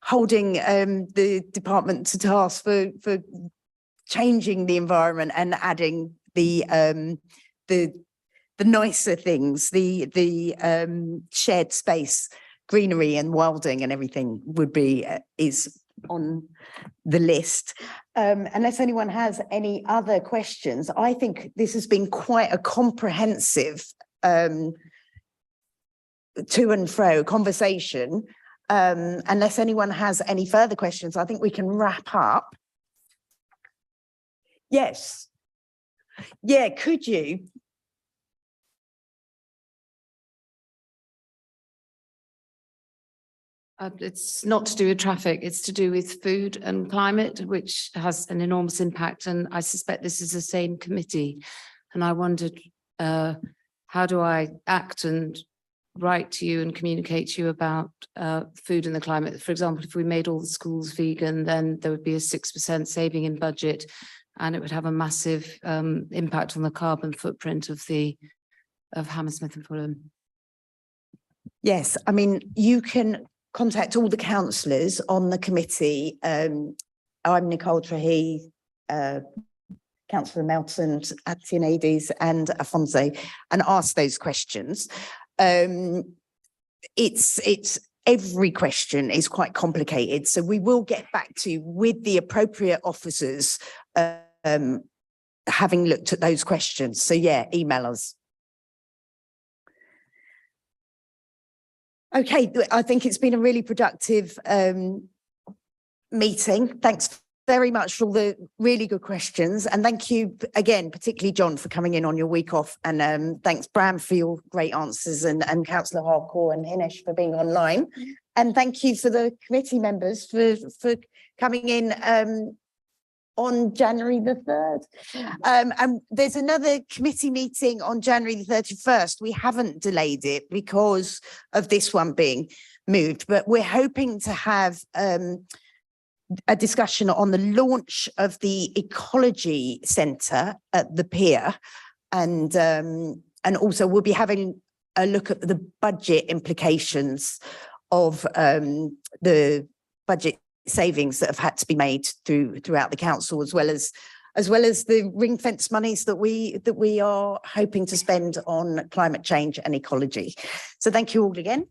holding the department to task for changing the environment and adding the nicer things, the shared space, greenery and wilding and everything is on the list. Unless anyone has any other questions, I think this has been quite a comprehensive to and fro conversation. Unless anyone has any further questions, I think we can wrap up. Yes. Yeah, could you? It's not to do with traffic, it's to do with food and climate, which has an enormous impact. And I suspect this is the same committee. And I wondered, how do I act and write to you and communicate to you about food and the climate? For example, if we made all the schools vegan, then there would be a 6% saving in budget, and it would have a massive impact on the carbon footprint of Hammersmith and Fulham. Yes, I mean, you can contact all the councillors on the committee. I'm Nicole Trahey, Councillor Melton, Atienades and Afonso, and ask those questions. It's every question is quite complicated, so we will get back to you with the appropriate officers having looked at those questions. So yeah, email us. Okay, I think it's been a really productive meeting. Thanks very much for all the really good questions. And thank you again, particularly John, for coming in on your week off. And thanks, Bram, for your great answers, and Councillor Harcourt and Hinesh for being online. And thank you for the committee members for coming in on January the 3rd. And there's another committee meeting on January the 31st. We haven't delayed it because of this one being moved, but we're hoping to have a discussion on the launch of the Ecology Centre at the pier. And also we'll be having a look at the budget implications of the budget savings that have had to be made throughout the council, as well as the ring fence monies that we are hoping to spend on climate change and ecology. So thank you all again.